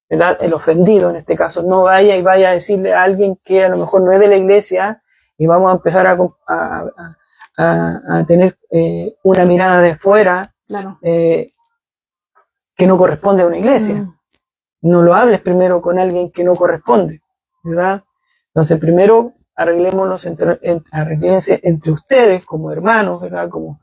¿verdad? El ofendido, en este caso, no vaya a decirle a alguien que a lo mejor no es de la iglesia y vamos a empezar a tener una mirada de fuera, claro, que no corresponde a una iglesia. No lo hables primero con alguien que no corresponde, ¿verdad? Entonces, primero arreglémonos arreglense entre ustedes como hermanos, ¿verdad? Como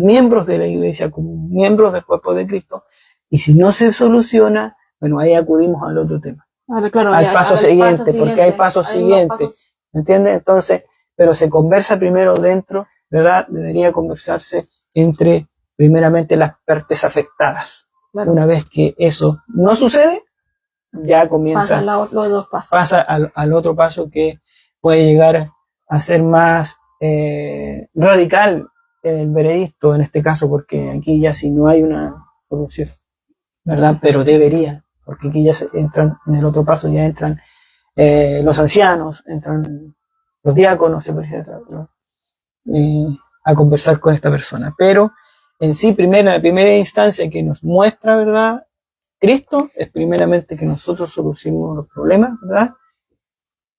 miembros de la iglesia, como miembros del cuerpo de Cristo. Y si no se soluciona, bueno, ahí acudimos al otro tema. Ahora, claro, al paso siguiente, porque hay pasos siguientes, ¿entiendes? Entonces, pero se conversa primero dentro, ¿verdad? Debería conversarse entre, primeramente, las partes afectadas. Claro. Una vez que eso no sucede, ya comienza, pasa al otro paso, que puede llegar a ser más radical el veredicto en este caso, porque aquí ya si no hay una solución, ¿verdad? Pero debería, porque aquí ya entran, en el otro paso ya entran los ancianos, entran los diáconos, se puede a conversar con esta persona. Pero en sí, en la primera instancia que nos muestra, ¿verdad?, Cristo, es primeramente que nosotros solucionemos los problemas, ¿verdad?,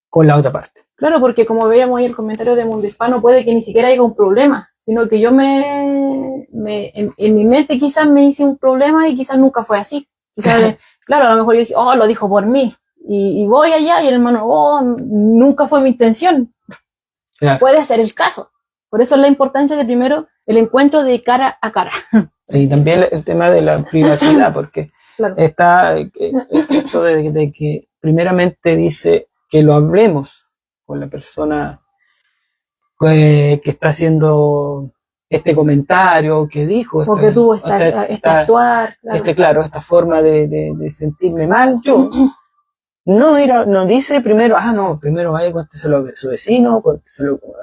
con la otra parte. Claro, porque como veíamos ahí el comentario de Mundo Hispano, puede que ni siquiera haya un problema, sino que yo en mi mente quizás me hice un problema y quizás nunca fue así. Quizás, claro, a lo mejor yo dije, lo dijo por mí, y voy allá y el hermano, nunca fue mi intención. Claro. Puede ser el caso. Por eso es la importancia de primero el encuentro de cara a cara. Y también el tema de la privacidad, porque claro, está esto de que primeramente dice que lo hablemos con la persona que está haciendo este comentario, que dijo, porque tuvo este actuar, claro, esta forma de sentirme mal. Yo no dice primero, primero vaya, cuénteselo a su vecino,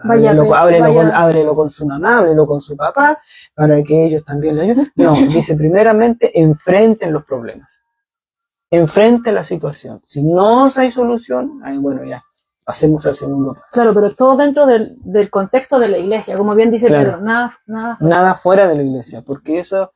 háblelo con su mamá, háblelo con su papá, para que ellos también le ayuden. No, dice primeramente, enfrenten los problemas, enfrenten la situación. Si no hay solución, bueno, ya, pasemos al segundo paso. Claro, pero todo dentro del contexto de la iglesia, como bien dice Pedro, nada fuera de la iglesia, porque eso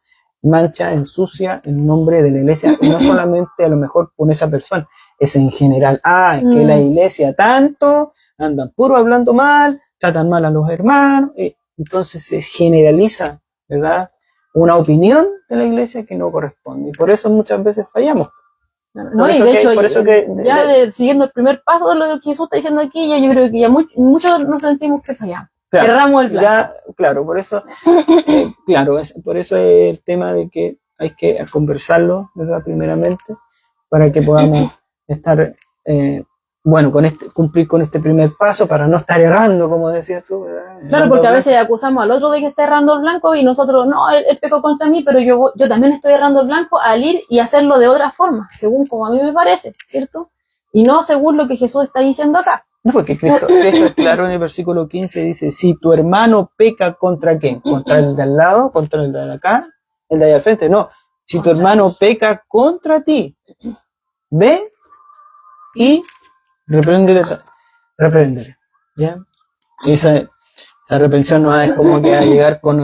mancha, ensucia el nombre de la iglesia, y no solamente a lo mejor con esa persona, es en general. Es que la iglesia tanto, andan puro hablando mal, tratan mal a los hermanos, entonces se generaliza, ¿verdad?, una opinión de la iglesia que no corresponde, y por eso muchas veces fallamos. Siguiendo el primer paso de lo que Jesús está diciendo aquí, yo creo que ya muchos nos sentimos que fallamos. Claro, cerramos el plan. Claro, por eso, por eso es el tema de que hay que conversarlo, ¿verdad?, primeramente, para que podamos estar, cumplir con este primer paso, para no estar errando, como decías tú, ¿verdad? Claro, porque a veces acusamos al otro de que está errando el blanco y nosotros, no, él pecó contra mí, pero yo también estoy errando el blanco al ir y hacerlo de otra forma, según como a mí me parece, ¿cierto? Y no según lo que Jesús está diciendo acá. No, porque Cristo es claro en el versículo 15, dice, si tu hermano peca, ¿contra quién? ¿Contra el de al lado? ¿Contra el de acá? ¿El de allá al frente? No, si tu hermano peca contra ti, ve y repréndele, ¿ya? Esa reprensión no es como que a llegar con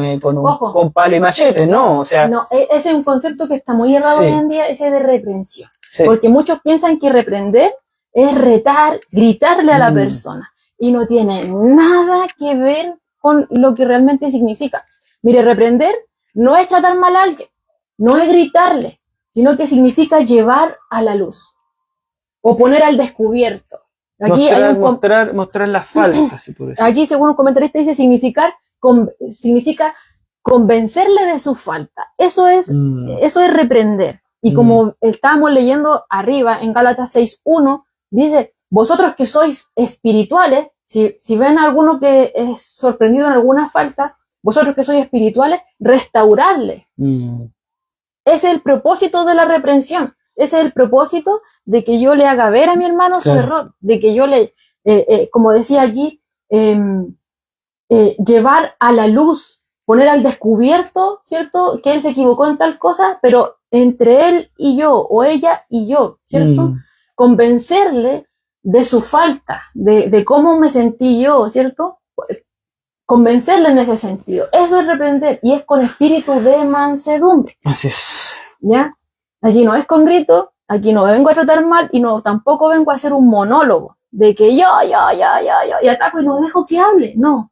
palo y machete, no, o sea... No, ese es un concepto que está muy errado hoy en día, ese de reprensión. Sí. Porque muchos piensan que reprender es retar, gritarle a la persona, y no tiene nada que ver con lo que realmente significa. Mire, reprender no es tratar mal a alguien, no es gritarle, sino que significa llevar a la luz, o poner al descubierto. Aquí mostrar las faltas, si por eso. Aquí, según un comentarista, dice significa convencerle de su falta. Eso es reprender. Y como estábamos leyendo arriba, en Gálatas 6:1, dice, vosotros que sois espirituales, si ven a alguno que es sorprendido en alguna falta, vosotros que sois espirituales, restauradle. Ese es el propósito de la reprensión. Ese es el propósito de que yo le haga ver a mi hermano su error, de que yo le, como decía aquí, llevar a la luz, poner al descubierto, ¿cierto? Que él se equivocó en tal cosa, pero entre él y yo, o ella y yo, ¿cierto? Convencerle de su falta, de cómo me sentí yo, ¿cierto? Convencerle en ese sentido. Eso es reprender, y es con espíritu de mansedumbre. Así es. ¿Ya? Aquí no es con grito, aquí no me vengo a tratar mal, y no tampoco vengo a hacer un monólogo de que yo, y ataco y no dejo que hable. No.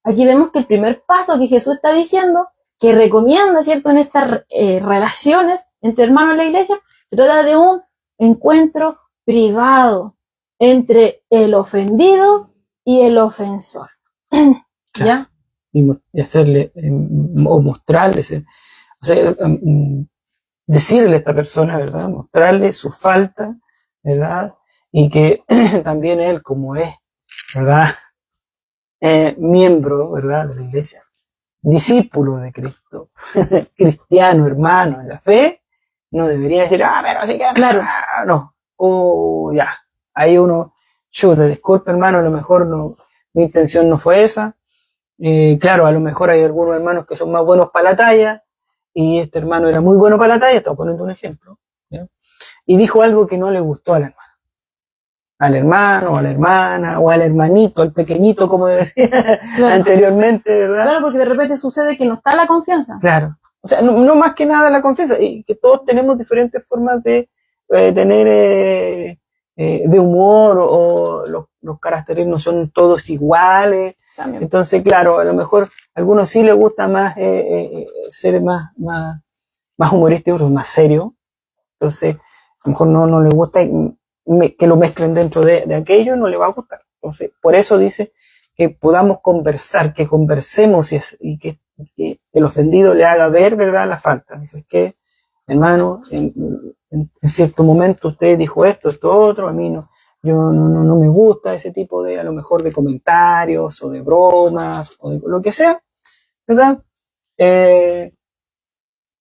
Aquí vemos que el primer paso que Jesús está diciendo, que recomienda, ¿cierto?, en estas relaciones entre hermanos en la iglesia, se trata de un encuentro privado entre el ofendido y el ofensor. ¿Ya? Y hacerle, o mostrarles, o sea, decirle a esta persona, ¿verdad? Mostrarle su falta, ¿verdad? Y que también él, como es, ¿verdad? Miembro, ¿verdad? De la iglesia, discípulo de Cristo, cristiano, hermano en la fe, no debería decir, pero así que, claro, no, ya, ahí uno, chuta, disculpe hermano, a lo mejor no, mi intención no fue esa. Claro, a lo mejor hay algunos hermanos que son más buenos para la talla, y este hermano era muy bueno para la talla, estaba poniendo un ejemplo, ¿ya? Y dijo algo que no le gustó al hermano, o a la hermana, o al hermanito, al pequeñito, como decía anteriormente, ¿verdad? Claro, porque de repente sucede que no está la confianza. Claro, o sea, no más que nada la confianza, y que todos tenemos diferentes formas de tener de humor, o los caracteres no son todos iguales. También. Entonces, claro, a lo mejor a algunos sí les gusta más ser más humorístico, más serio. Entonces, a lo mejor no les gusta que lo mezclen dentro de aquello, no le va a gustar. Entonces, por eso dice que podamos conversar, que conversemos y que el ofendido le haga ver, ¿verdad?, la falta. Dice que, hermano, en cierto momento usted dijo esto otro, a mí no me gusta ese tipo de, a lo mejor, de comentarios, o de bromas, o de lo que sea, ¿verdad?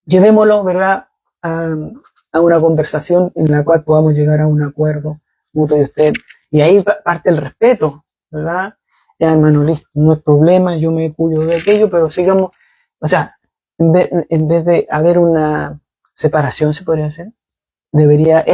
Llevémoslo, ¿verdad?, a una conversación en la cual podamos llegar a un acuerdo mutuo de usted. Y ahí parte el respeto, ¿verdad? Ya, hermano, listo, no es problema, yo me cuido de aquello, pero sigamos, o sea, en vez de haber una separación, se podría hacer, debería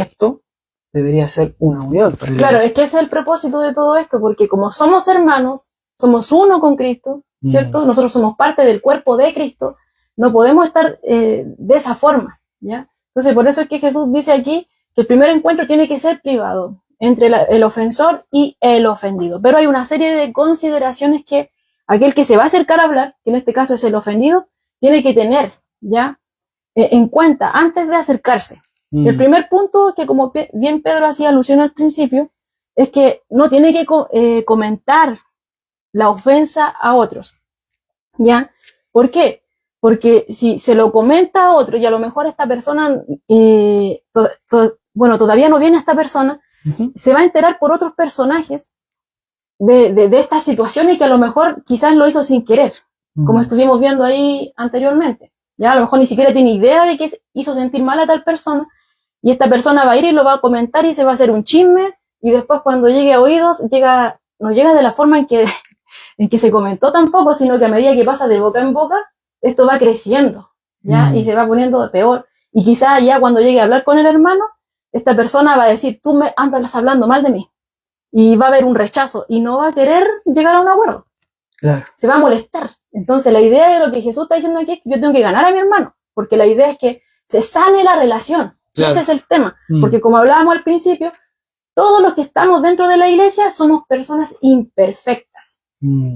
ser una unión. Claro, es que ese es el propósito de todo esto, porque como somos hermanos, somos uno con Cristo, ¿cierto? Nosotros somos parte del cuerpo de Cristo, no podemos estar de esa forma, ¿ya? Entonces, por eso es que Jesús dice aquí que el primer encuentro tiene que ser privado, entre el ofensor y el ofendido. Pero hay una serie de consideraciones que aquel que se va a acercar a hablar, que en este caso es el ofendido, tiene que tener, ¿ya?, en cuenta antes de acercarse. El primer punto, que como bien Pedro hacía alusión al principio, es que no tiene que comentar la ofensa a otros, ¿ya? ¿Por qué? Porque si se lo comenta a otro y a lo mejor esta persona, todavía no viene esta persona, se va a enterar por otros personajes de estas situaciones que a lo mejor quizás lo hizo sin querer, como estuvimos viendo ahí anteriormente. Ya a lo mejor ni siquiera tiene idea de que hizo sentir mal a tal persona, y esta persona va a ir y lo va a comentar y se va a hacer un chisme, y después cuando llegue a oídos, no llega de la forma en que se comentó tampoco, sino que a medida que pasa de boca en boca, esto va creciendo, ¿ya? Y se va poniendo peor. Y quizás ya cuando llegue a hablar con el hermano, esta persona va a decir, tú me andas hablando mal de mí. Y va a haber un rechazo y no va a querer llegar a un acuerdo. Claro. Se va a molestar. Entonces la idea de lo que Jesús está diciendo aquí es que yo tengo que ganar a mi hermano, porque la idea es que se sane la relación. Claro. Ese es el tema. Porque como hablábamos al principio, todos los que estamos dentro de la iglesia somos personas imperfectas.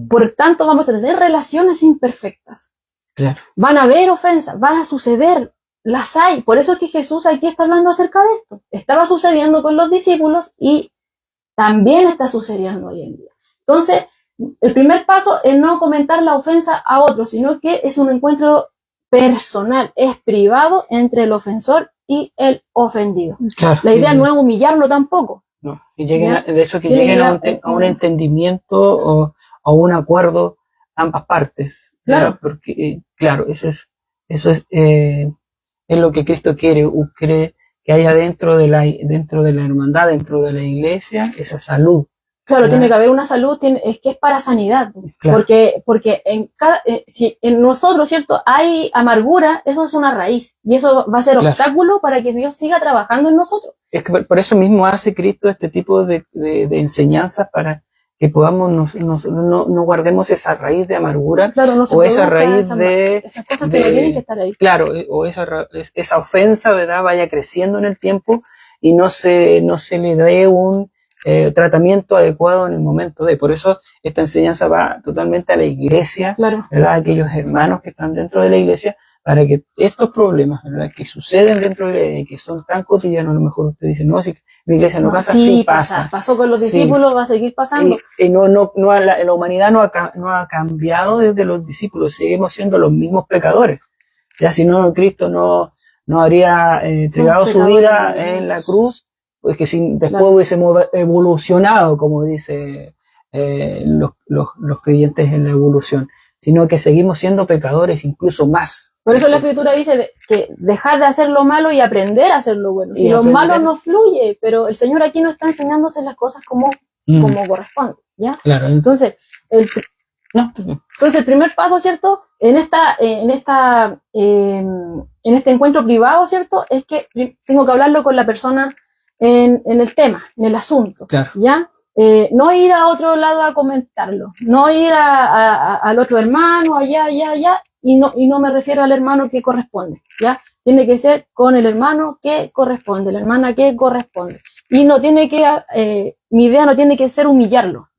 Por tanto, vamos a tener relaciones imperfectas. Claro. Van a haber ofensas, van a suceder, las hay. Por eso es que Jesús aquí está hablando acerca de esto. Estaba sucediendo con los discípulos y también está sucediendo hoy en día. Entonces, el primer paso es no comentar la ofensa a otros, sino que es un encuentro personal, es privado entre el ofensor y el ofendido. Claro. La idea no es humillarlo tampoco. No. Que lleguen ¿ya? de eso, que Tiene que lleguen llegar a un entendimiento o a un acuerdo ambas partes. claro, Porque, claro, eso es lo que Cristo quiere. Quiere que haya dentro de la hermandad, dentro de la iglesia, esa salud. claro, ¿Verdad? tiene que haber una salud, es que es para sanidad, Claro. porque si en nosotros, ¿cierto? Hay amargura, eso es una raíz, y eso va a ser Claro. obstáculo para que Dios siga trabajando en nosotros. Es que por eso mismo hace Cristo este tipo de enseñanzas para que podamos, no guardemos esa raíz de amargura, Claro, no se o esa produzca raíz esas cosas que no tienen que estar ahí. claro, o esa ofensa, ¿verdad? Vaya creciendo en el tiempo y no se le dé un tratamiento adecuado en el momento de. Por eso esta enseñanza va totalmente a la iglesia, Claro. ¿verdad? A aquellos hermanos que están dentro de la iglesia, para que estos problemas, ¿verdad? Que suceden dentro de la iglesia, que son tan cotidianos, a lo mejor usted dice, no, si mi iglesia no pasa, sí pasa. Pasó con los discípulos, va a seguir pasando. Y la humanidad no ha cambiado desde los discípulos, seguimos siendo los mismos pecadores. Ya si no, Cristo no habría entregado su vida en la cruz, pues que después hubiésemos evolucionado, como dice los creyentes en la evolución, sino que seguimos siendo pecadores incluso más. Por eso la Escritura dice que dejar de hacer lo malo y aprender a hacer lo bueno. Si lo malo no fluye, pero el Señor aquí nos está enseñándose las cosas como corresponde, ¿ya? Claro. Entonces, el primer paso, ¿cierto? En este encuentro privado, ¿cierto? Es que tengo que hablarlo con la persona en el tema, en el asunto, claro. ¿ya? No ir a otro lado a comentarlo, no ir al otro hermano, allá, y no me refiero al hermano que corresponde, ¿ya? Tiene que ser con el hermano que corresponde, la hermana que corresponde. Y no tiene que, mi idea no tiene que ser humillarlo,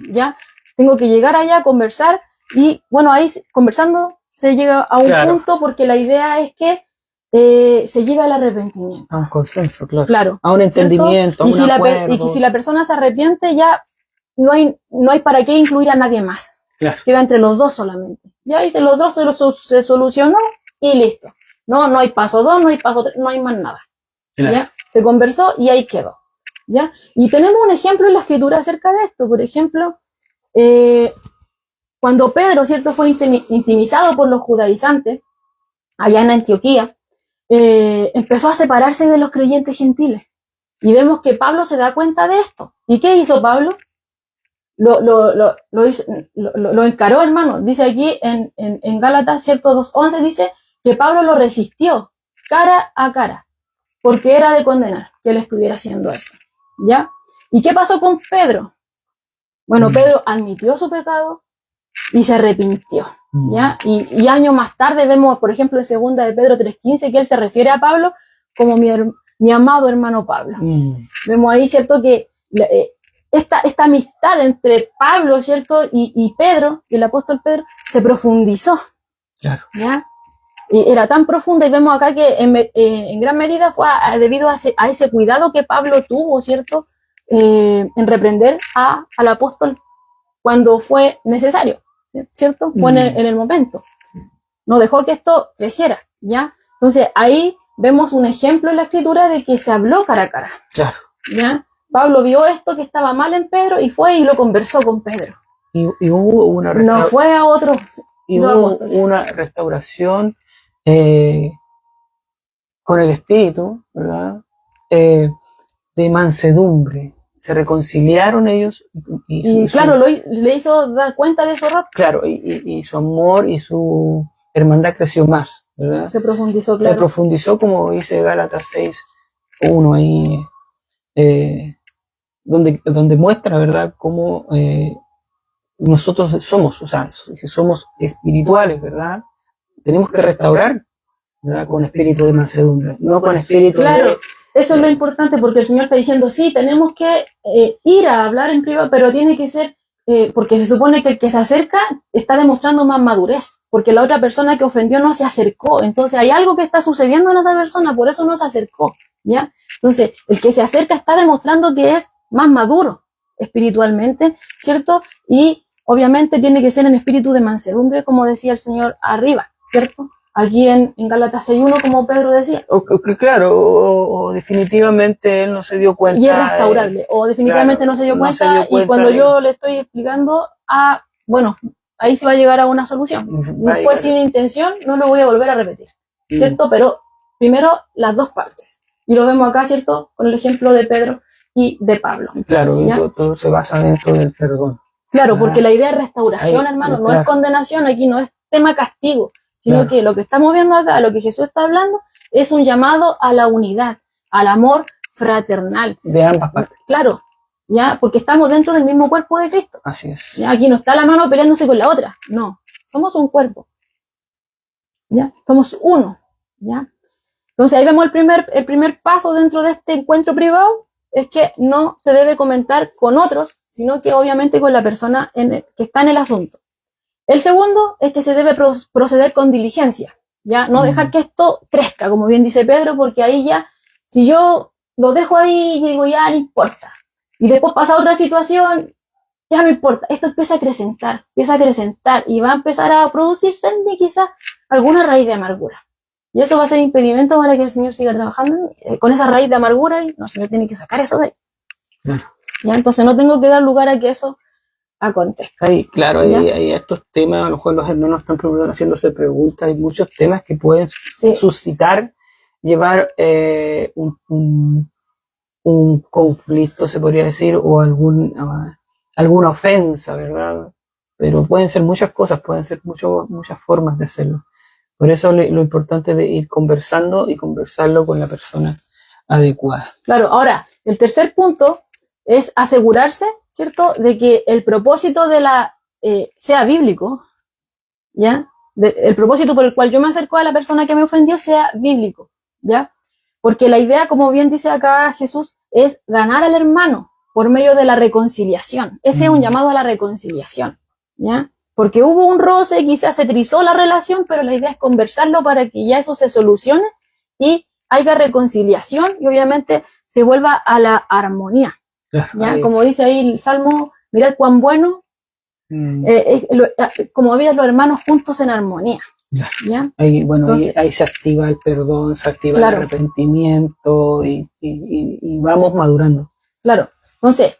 ¿ya? Tengo que llegar allá a conversar y, bueno, ahí conversando se llega a un punto, porque la idea es que se lleve al arrepentimiento. A un consenso, claro. Claro. A un entendimiento, ¿cierto? a un acuerdo. Y si la persona se arrepiente, ya no hay para qué incluir a nadie más. Claro. Queda entre los dos solamente. Ya y los dos se solucionó y listo. No hay paso 2, no hay paso 3, no hay más nada. Claro. ¿Ya? Se conversó y ahí quedó. ¿Ya? Y tenemos un ejemplo en la Escritura acerca de esto. Por ejemplo, cuando Pedro, ¿cierto?, fue intimidado por los judaizantes allá en Antioquía, empezó a separarse de los creyentes gentiles. Y vemos que Pablo se da cuenta de esto. ¿Y qué hizo Pablo? Lo encaró, hermano. Dice aquí en Gálatas, ¿cierto? 2:11 dice que Pablo lo resistió cara a cara, porque era de condenar que él estuviera haciendo eso. ¿Ya? ¿Y qué pasó con Pedro? Bueno, Pedro admitió su pecado y se arrepintió. ¿Ya? Y años más tarde vemos, por ejemplo, en 2 de Pedro 3:15, que él se refiere a Pablo como mi amado hermano Pablo. Vemos ahí, ¿cierto?, que esta amistad entre Pablo, ¿cierto?, y Pedro, y el apóstol Pedro, se profundizó. Claro. ¿Ya? Y era tan profunda, y vemos acá que en gran medida fue debido a ese cuidado que Pablo tuvo, ¿cierto?, en reprender al apóstol cuando fue necesario, ¿cierto? Fue en el momento. No dejó que esto creciera, ¿ya? Entonces, ahí vemos un ejemplo en la Escritura de que se habló cara a cara. Claro. ¿Ya? Pablo vio esto que estaba mal en Pedro y fue y lo conversó con Pedro. Y hubo una no fue a otros. Y hubo una restauración con el espíritu, ¿verdad? De mansedumbre. Se reconciliaron ellos y claro, le hizo dar cuenta de su error. Claro, y su amor y su hermandad creció más, ¿verdad? Se profundizó, claro. Se profundizó, como dice Gálatas 6:1 ahí, donde muestra, ¿verdad?, cómo nosotros somos, o sea, somos espirituales, ¿verdad? Tenemos que restaurar, ¿verdad?, con espíritu de mansedumbre, no con espíritu de... Eso es lo importante, porque el Señor está diciendo, sí, tenemos que ir a hablar en privado, pero tiene que ser, porque se supone que el que se acerca está demostrando más madurez, porque la otra persona que ofendió no se acercó. Entonces hay algo que está sucediendo en esa persona, por eso no se acercó, ¿ya? Entonces, el que se acerca está demostrando que es más maduro espiritualmente, ¿cierto? Y obviamente tiene que ser en espíritu de mansedumbre, como decía el Señor arriba, ¿cierto? aquí en Gálatas 6:1, como Pedro decía. Claro, o definitivamente él no se dio cuenta. Y es restaurable, o definitivamente claro, no se dio no cuenta, se dio cuenta y cuando de- yo le estoy explicando, bueno, ahí se va a llegar a una solución. No fue sin intención, no lo voy a volver a repetir, ¿cierto? Pero primero las dos partes. Y lo vemos acá, ¿cierto? Con el ejemplo de Pedro y de Pablo. Claro, todo se basa dentro del perdón. Claro, porque la idea es restauración, hermano, no es condenación, aquí no es tema castigo, sino que lo que estamos viendo acá, lo que Jesús está hablando, es un llamado a la unidad, al amor fraternal. De ambas partes. Claro, ¿ya? Porque estamos dentro del mismo cuerpo de Cristo. Así es. ¿Ya? Aquí no está la mano peleándose con la otra, no, somos un cuerpo, ¿ya? Somos uno, ¿ya? Entonces ahí vemos el primer paso dentro de este encuentro privado, es que no se debe comentar con otros, sino que obviamente con la persona que está en el asunto. El segundo es que se debe proceder con diligencia, ¿ya? No dejar que esto crezca, como bien dice Pedro, porque ahí ya, si yo lo dejo ahí y digo, ya no importa, y después pasa otra situación, ya no importa, esto empieza a acrecentar, y va a empezar a producirse en mí quizás alguna raíz de amargura. Y eso va a ser impedimento para que el Señor siga trabajando con esa raíz de amargura, y no, el Señor tiene que sacar eso de ahí. Claro. ¿Ya? Entonces no tengo que dar lugar a que eso acontezca. Claro, hay estos temas, a lo mejor los hermanos están haciéndose preguntas, hay muchos temas que pueden suscitar, llevar un conflicto, se podría decir, o alguna ofensa, ¿verdad? Pero pueden ser muchas cosas, pueden ser muchas formas de hacerlo. Por eso lo importante es de ir conversando y conversarlo con la persona adecuada. Claro, ahora, el tercer punto es asegurarse, ¿cierto?, de que el propósito de sea bíblico, ¿ya? El propósito por el cual yo me acerco a la persona que me ofendió sea bíblico, ¿ya? Porque la idea, como bien dice acá Jesús, es ganar al hermano por medio de la reconciliación. Ese es un llamado a la reconciliación, ¿ya? Porque hubo un roce, quizás se trizó la relación, pero la idea es conversarlo para que ya eso se solucione y haya reconciliación y obviamente se vuelva a la armonía. ¿Ya? Como dice ahí el Salmo, mirad cuán bueno, como viven los hermanos juntos en armonía. ¿Ya? Entonces, ahí se activa el perdón, se activa el arrepentimiento y vamos madurando. Claro, entonces,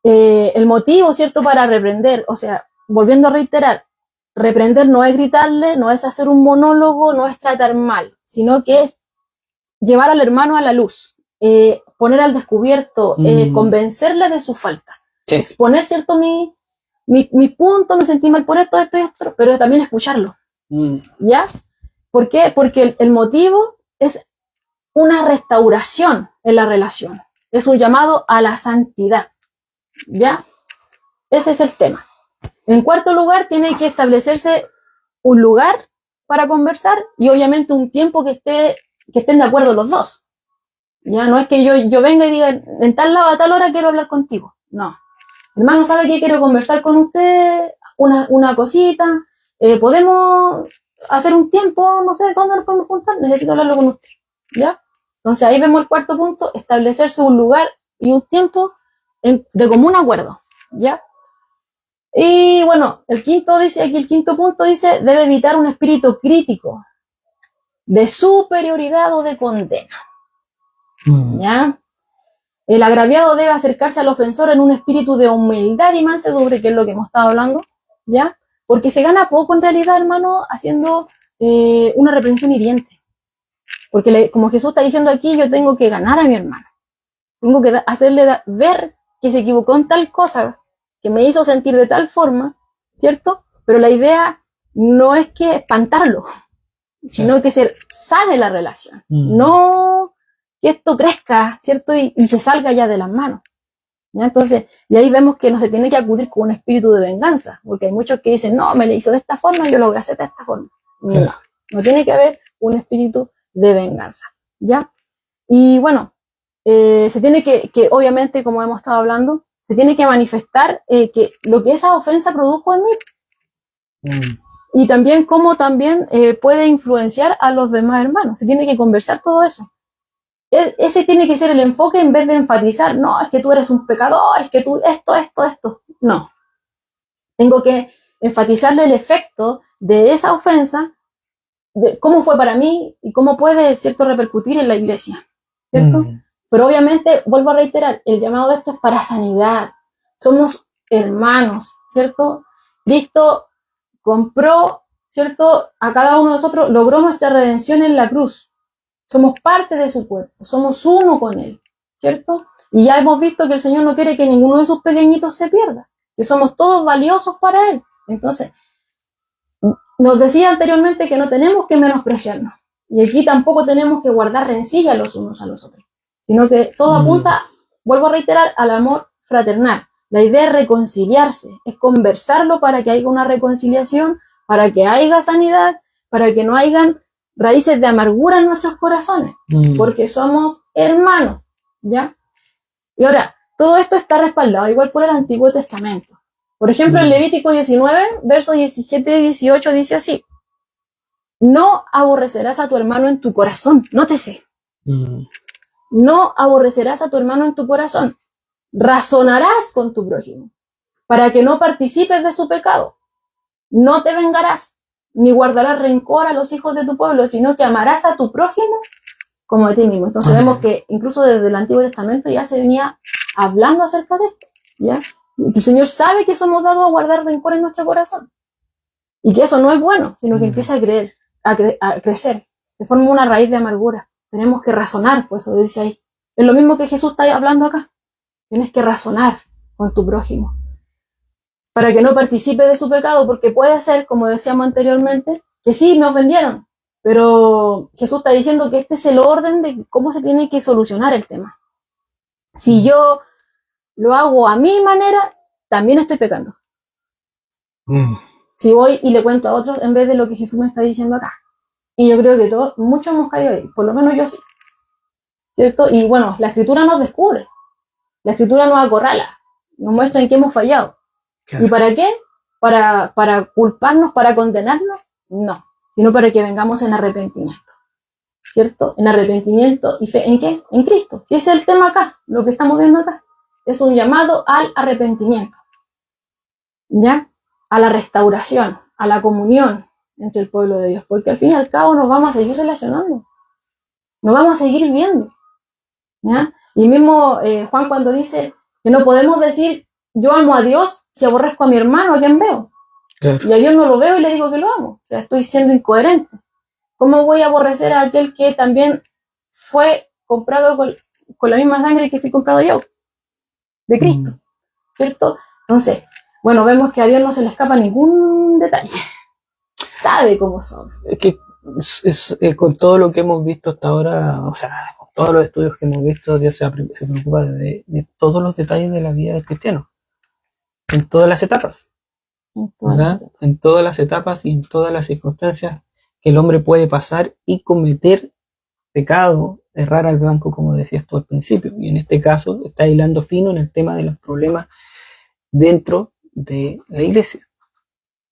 el motivo, ¿cierto?, para reprender, o sea, volviendo a reiterar, reprender no es gritarle, no es hacer un monólogo, no es tratar mal, sino que es llevar al hermano a la luz, poner al descubierto, convencerle de su falta, exponer, ¿cierto?, mi punto, me sentí mal por esto y esto, pero también escucharlo, ¿ya? ¿Por qué? Porque el motivo es una restauración en la relación, es un llamado a la santidad, ¿ya? Ese es el tema. En cuarto lugar, tiene que establecerse un lugar para conversar y obviamente un tiempo que estén de acuerdo los dos. Ya no es que yo venga y diga, en tal lado a tal hora quiero hablar contigo. No. Hermano, ¿sabe que quiero conversar con usted? Una cosita. ¿Podemos hacer un tiempo? No sé, ¿dónde nos podemos juntar? Necesito hablarlo con usted. ¿Ya? Entonces ahí vemos el cuarto punto, establecerse un lugar y un tiempo de común acuerdo. ¿Ya? Y bueno, el quinto punto dice, debe evitar un espíritu crítico, de superioridad o de condena. ¿Ya? El agraviado debe acercarse al ofensor en un espíritu de humildad y mansedumbre, que es lo que hemos estado hablando, ¿ya? Porque se gana poco en realidad, hermano, haciendo una reprensión hiriente. Porque como Jesús está diciendo aquí, yo tengo que ganar a mi hermano. Tengo que hacerle ver que se equivocó en tal cosa, que me hizo sentir de tal forma, ¿cierto? Pero la idea no es que espantarlo, sino que se sane la relación. No que esto crezca, ¿cierto? Y se salga ya de las manos. ¿Ya? Entonces, y ahí vemos que no se tiene que acudir con un espíritu de venganza, porque hay muchos que dicen, no, me le hizo de esta forma, yo lo voy a hacer de esta forma. No tiene que haber un espíritu de venganza, ¿ya? Y bueno, se tiene que obviamente, como hemos estado hablando, se tiene que manifestar que lo que esa ofensa produjo en mí. Y también cómo también puede influenciar a los demás hermanos. Se tiene que conversar todo eso. Ese tiene que ser el enfoque en vez de enfatizar, no, es que tú eres un pecador, es que tú esto. No. Tengo que enfatizarle el efecto de esa ofensa de cómo fue para mí y cómo puede, ¿cierto?, repercutir en la iglesia, ¿cierto? Pero obviamente, vuelvo a reiterar, el llamado de esto es para sanidad. Somos hermanos, ¿cierto? Cristo compró, ¿cierto?, a cada uno de nosotros, logró nuestra redención en la cruz. Somos parte de su cuerpo, somos uno con Él, ¿cierto? Y ya hemos visto que el Señor no quiere que ninguno de sus pequeñitos se pierda, que somos todos valiosos para Él. Entonces, nos decía anteriormente que no tenemos que menospreciarnos. Y aquí tampoco tenemos que guardar rencilla los unos a los otros, sino que todo apunta, vuelvo a reiterar, al amor fraternal. La idea es reconciliarse, es conversarlo para que haya una reconciliación, para que haya sanidad, para que no hayan raíces de amargura en nuestros corazones, porque somos hermanos, ¿ya? Y ahora, todo esto está respaldado igual por el Antiguo Testamento. Por ejemplo, en Levítico 19, versos 17 y 18 dice así: no aborrecerás a tu hermano en tu corazón, nótese. No aborrecerás a tu hermano en tu corazón. Razonarás con tu prójimo, para que no participes de su pecado. No te vengarás, ni guardarás rencor a los hijos de tu pueblo, sino que amarás a tu prójimo como a ti mismo. Entonces vemos que incluso desde el Antiguo Testamento ya se venía hablando acerca de esto, ¿ya? Que el Señor sabe que somos dados a guardar rencor en nuestro corazón. Y que eso no es bueno, sino que empieza a crecer. Se forma una raíz de amargura. Tenemos que razonar, pues eso dice ahí. Es lo mismo que Jesús está hablando acá. Tienes que razonar con tu prójimo, para que no participe de su pecado, porque puede ser, como decíamos anteriormente, que sí, me ofendieron, pero Jesús está diciendo que este es el orden de cómo se tiene que solucionar el tema. Si yo lo hago a mi manera, también estoy pecando. Si voy y le cuento a otros en vez de lo que Jesús me está diciendo acá. Y yo creo que muchos hemos caído ahí, por lo menos yo sí, ¿cierto? Y bueno, la Escritura nos descubre, la Escritura nos acorrala, nos muestra en qué hemos fallado. Claro. ¿Y para qué? ¿Para culparnos, para condenarnos? No, sino para que vengamos en arrepentimiento, ¿cierto? En arrepentimiento y fe. ¿En qué? En Cristo. Si ese es el tema acá, lo que estamos viendo acá, es un llamado al arrepentimiento, ¿ya? A la restauración, a la comunión entre el pueblo de Dios, porque al fin y al cabo nos vamos a seguir relacionando, nos vamos a seguir viendo, ¿ya? Y mismo Juan cuando dice que no podemos decir yo amo a Dios si aborrezco a mi hermano, a quien veo. Claro. Y a Dios no lo veo y le digo que lo amo. O sea, estoy siendo incoherente. ¿Cómo voy a aborrecer a aquel que también fue comprado con la misma sangre que fui comprado yo? De Cristo. ¿Cierto? Entonces, bueno, vemos que a Dios no se le escapa ningún detalle. Sabe cómo son. Es que con todo lo que hemos visto hasta ahora, o sea, con todos los estudios que hemos visto, Dios se preocupa de todos los detalles de la vida del cristiano. En todas las etapas, ¿verdad? En todas las etapas y en todas las circunstancias que el hombre puede pasar y cometer pecado, errar al blanco, como decías tú al principio. Y en este caso está hilando fino en el tema de los problemas dentro de la iglesia,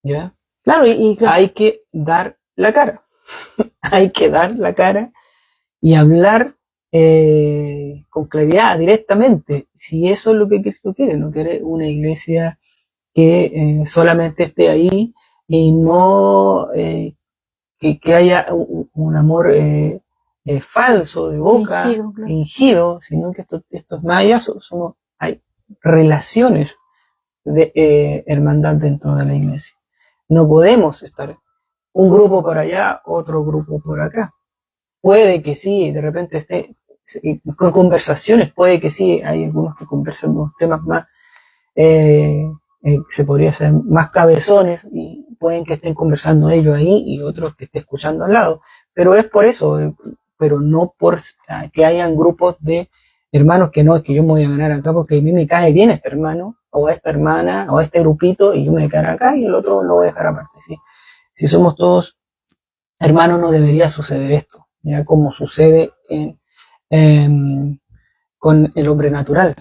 ¿ya? Claro, claro. Hay que dar la cara. Hay que dar la cara y hablar con claridad, directamente, si eso es lo que Cristo quiere. No quiere una iglesia que solamente esté ahí y no que haya un amor falso de boca, fingido, sino que esto es más allá, hay relaciones de hermandad dentro de la iglesia. No podemos estar un grupo por allá, otro grupo por acá. Puede que sí, de repente esté con conversaciones, puede que sí, hay algunos que conversan unos temas más, se podría ser más cabezones, y pueden que estén conversando ellos ahí y otros que estén escuchando al lado, pero es por eso, pero no por que hayan grupos de hermanos que no, es que yo me voy a ganar acá porque a mí me cae bien este hermano, o esta hermana, o este grupito, y yo me voy a quedar acá y el otro lo voy a dejar aparte, ¿sí? Si somos todos hermanos, no debería suceder esto, ya como sucede con el hombre natural.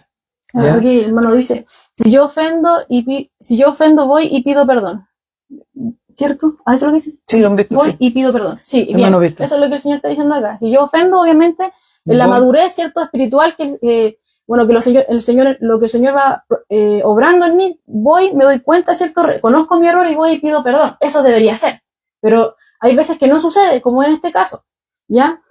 ¿Ya? Aquí el hermano dice, si yo ofendo voy y pido perdón. ¿Cierto? ¿A eso es lo que dice? Sí, lo han visto. Voy sí. Y pido perdón. Sí, hermano bien. Visto. Eso es lo que el Señor está diciendo acá. Si yo ofendo, obviamente, en la madurez, ¿cierto? Espiritual, bueno, que lo que el Señor va obrando en mí, me doy cuenta, ¿cierto? Reconozco mi error y voy y pido perdón. Eso debería ser. Pero Hay veces que no sucede, como en este caso, ¿ya?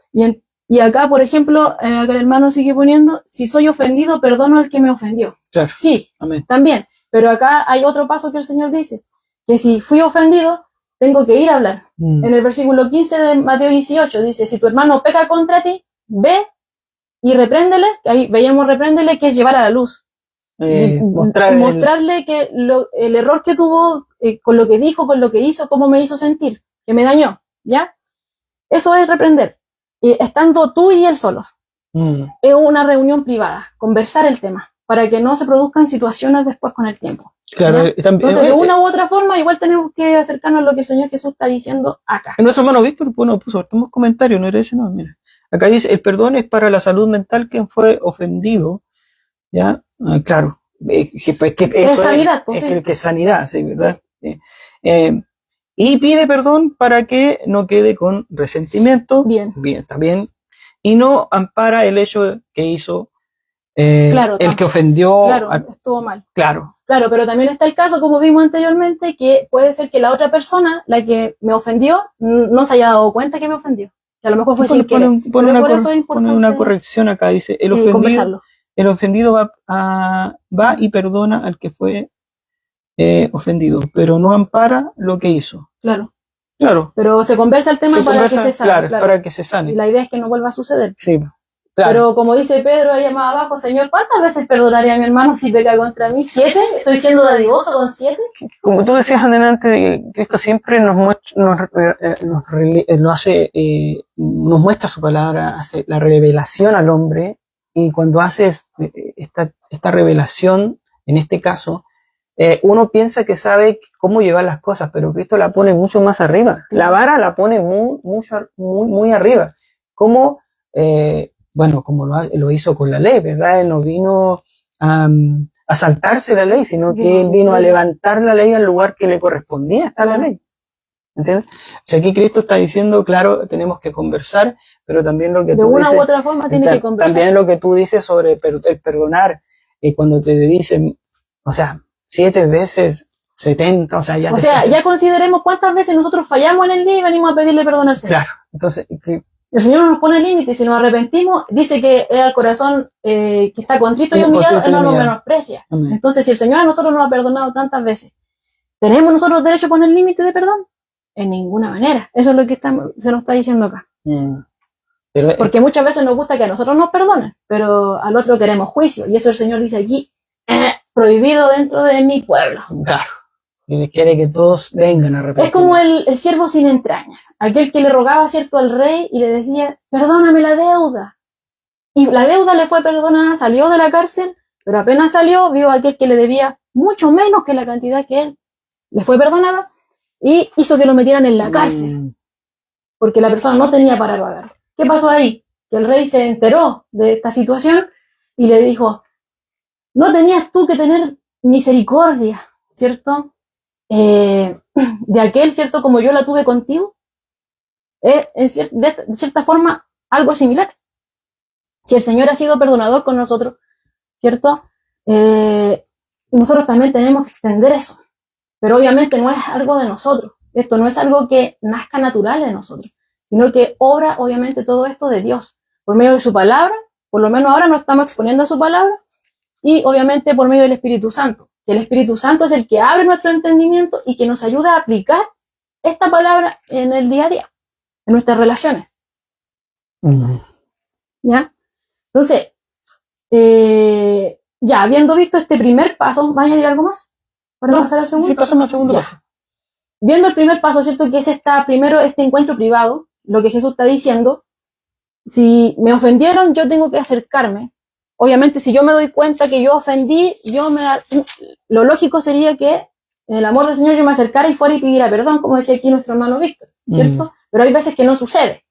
Y acá, por ejemplo, acá el hermano sigue poniendo, si soy ofendido, perdono al que me ofendió. Claro. Sí, Amén. también. Pero acá hay otro paso que el Señor dice, que si fui ofendido, tengo que ir a hablar. En el versículo 15 de Mateo 18 dice, si tu hermano peca contra ti, ve y repréndele, ahí veíamos repréndele, que es llevar a la luz. Mostrarle que el error que tuvo, con lo que dijo, con lo que hizo, cómo me hizo sentir, que me dañó, ¿ya? Eso es reprender. Estando tú y él solos. Es una reunión privada, conversar el tema, para que no se produzcan situaciones después con el tiempo. Claro, entonces, de una u otra forma, igual tenemos que acercarnos a lo que el Señor Jesús está diciendo acá. Nuestro hermano Víctor, bueno, puso últimos comentarios, no era ese, no, mira. Acá dice, el perdón es para la salud mental quien fue ofendido, ¿ya? Claro, es sanidad, pues, sí. Que es sanidad, sí, ¿verdad? Y pide perdón para que no quede con resentimiento. Bien, está bien. Y no ampara el hecho que hizo claro, el que ofendió. Claro, estuvo mal. Claro, pero también está el caso, como vimos anteriormente, que puede ser que la otra persona, la que me ofendió, no se haya dado cuenta que me ofendió. Que a lo mejor fue sin querer. Pero por eso es importante pone una corrección acá, dice, el ofendido va y perdona al que fue ofendido, pero no ampara lo que hizo. Claro. Claro. Pero se conversa el tema para que se sane. Claro, para que se sane. Y la idea es que no vuelva a suceder. Sí. Claro. Pero como dice Pedro ahí más abajo, Señor, ¿cuántas veces perdonaría a mi hermano si peca contra mí? ¿7? ¿Estoy siendo dadivoso con 7? Como tú decías adelante, Cristo siempre nos muestra su palabra, hace la revelación al hombre, y cuando hace esta revelación, en este caso, uno piensa que sabe cómo llevar las cosas, pero Cristo la pone mucho más arriba. La vara la pone muy arriba. Como lo hizo con la ley, ¿verdad? Él no vino a saltarse la ley, sino que él vino a levantar la ley al lugar que le correspondía hasta la ley. ¿Entiendes? O sea, aquí Cristo está diciendo, claro, tenemos que conversar, pero también lo que de una u otra forma tiene que conversar. También lo que tú dices sobre el perdonar, cuando te dicen, o sea, 7 veces, 70, o sea, ya consideremos cuántas veces nosotros fallamos en el día y venimos a pedirle perdón al Señor. Claro, entonces, el Señor no nos pone límites, si nos arrepentimos, dice que el corazón que está contrito y humillado, Él no nos menosprecia. Amén. Entonces, si el Señor a nosotros nos ha perdonado tantas veces, ¿tenemos nosotros derecho a poner límite de perdón? En ninguna manera. Eso es lo que se nos está diciendo acá. Porque muchas veces nos gusta que a nosotros nos perdonen, pero al otro queremos juicio. Y eso el Señor dice aquí, prohibido dentro de mi pueblo. Claro. Y quiere que todos vengan a arrepentirse. Es como el siervo sin entrañas, aquel que le rogaba, cierto, al rey y le decía, perdóname la deuda. Y la deuda le fue perdonada, salió de la cárcel, pero apenas salió, vio a aquel que le debía mucho menos que la cantidad que él le fue perdonada y hizo que lo metieran en la cárcel, porque la persona no tenía para pagar. ¿Qué pasó ahí? Que el rey se enteró de esta situación y le dijo, no tenías tú que tener misericordia, ¿cierto? De aquel, ¿cierto? Como yo la tuve contigo, de cierta forma, algo similar. Si el Señor ha sido perdonador con nosotros, ¿cierto? Nosotros también tenemos que extender eso. Pero obviamente no es algo de nosotros. Esto no es algo que nazca natural de nosotros, sino que obra, obviamente, todo esto de Dios. Por medio de su palabra, por lo menos ahora nos estamos exponiendo a su palabra, y obviamente por medio del Espíritu Santo. Que el Espíritu Santo es el que abre nuestro entendimiento y que nos ayuda a aplicar esta palabra en el día a día, en nuestras relaciones. ¿Ya? Entonces, ya habiendo visto este primer paso, ¿vas a añadir algo más? ¿Para pasar al segundo? Sí, pasamos al segundo paso. Viendo el primer paso, ¿cierto? Que es primero este encuentro privado, lo que Jesús está diciendo, si me ofendieron, yo tengo que acercarme. Obviamente, si yo me doy cuenta que yo ofendí, lo lógico sería que en el amor del Señor yo me acercara y fuera y pidiera perdón, como decía aquí nuestro hermano Víctor, ¿cierto? Pero hay veces que no sucede.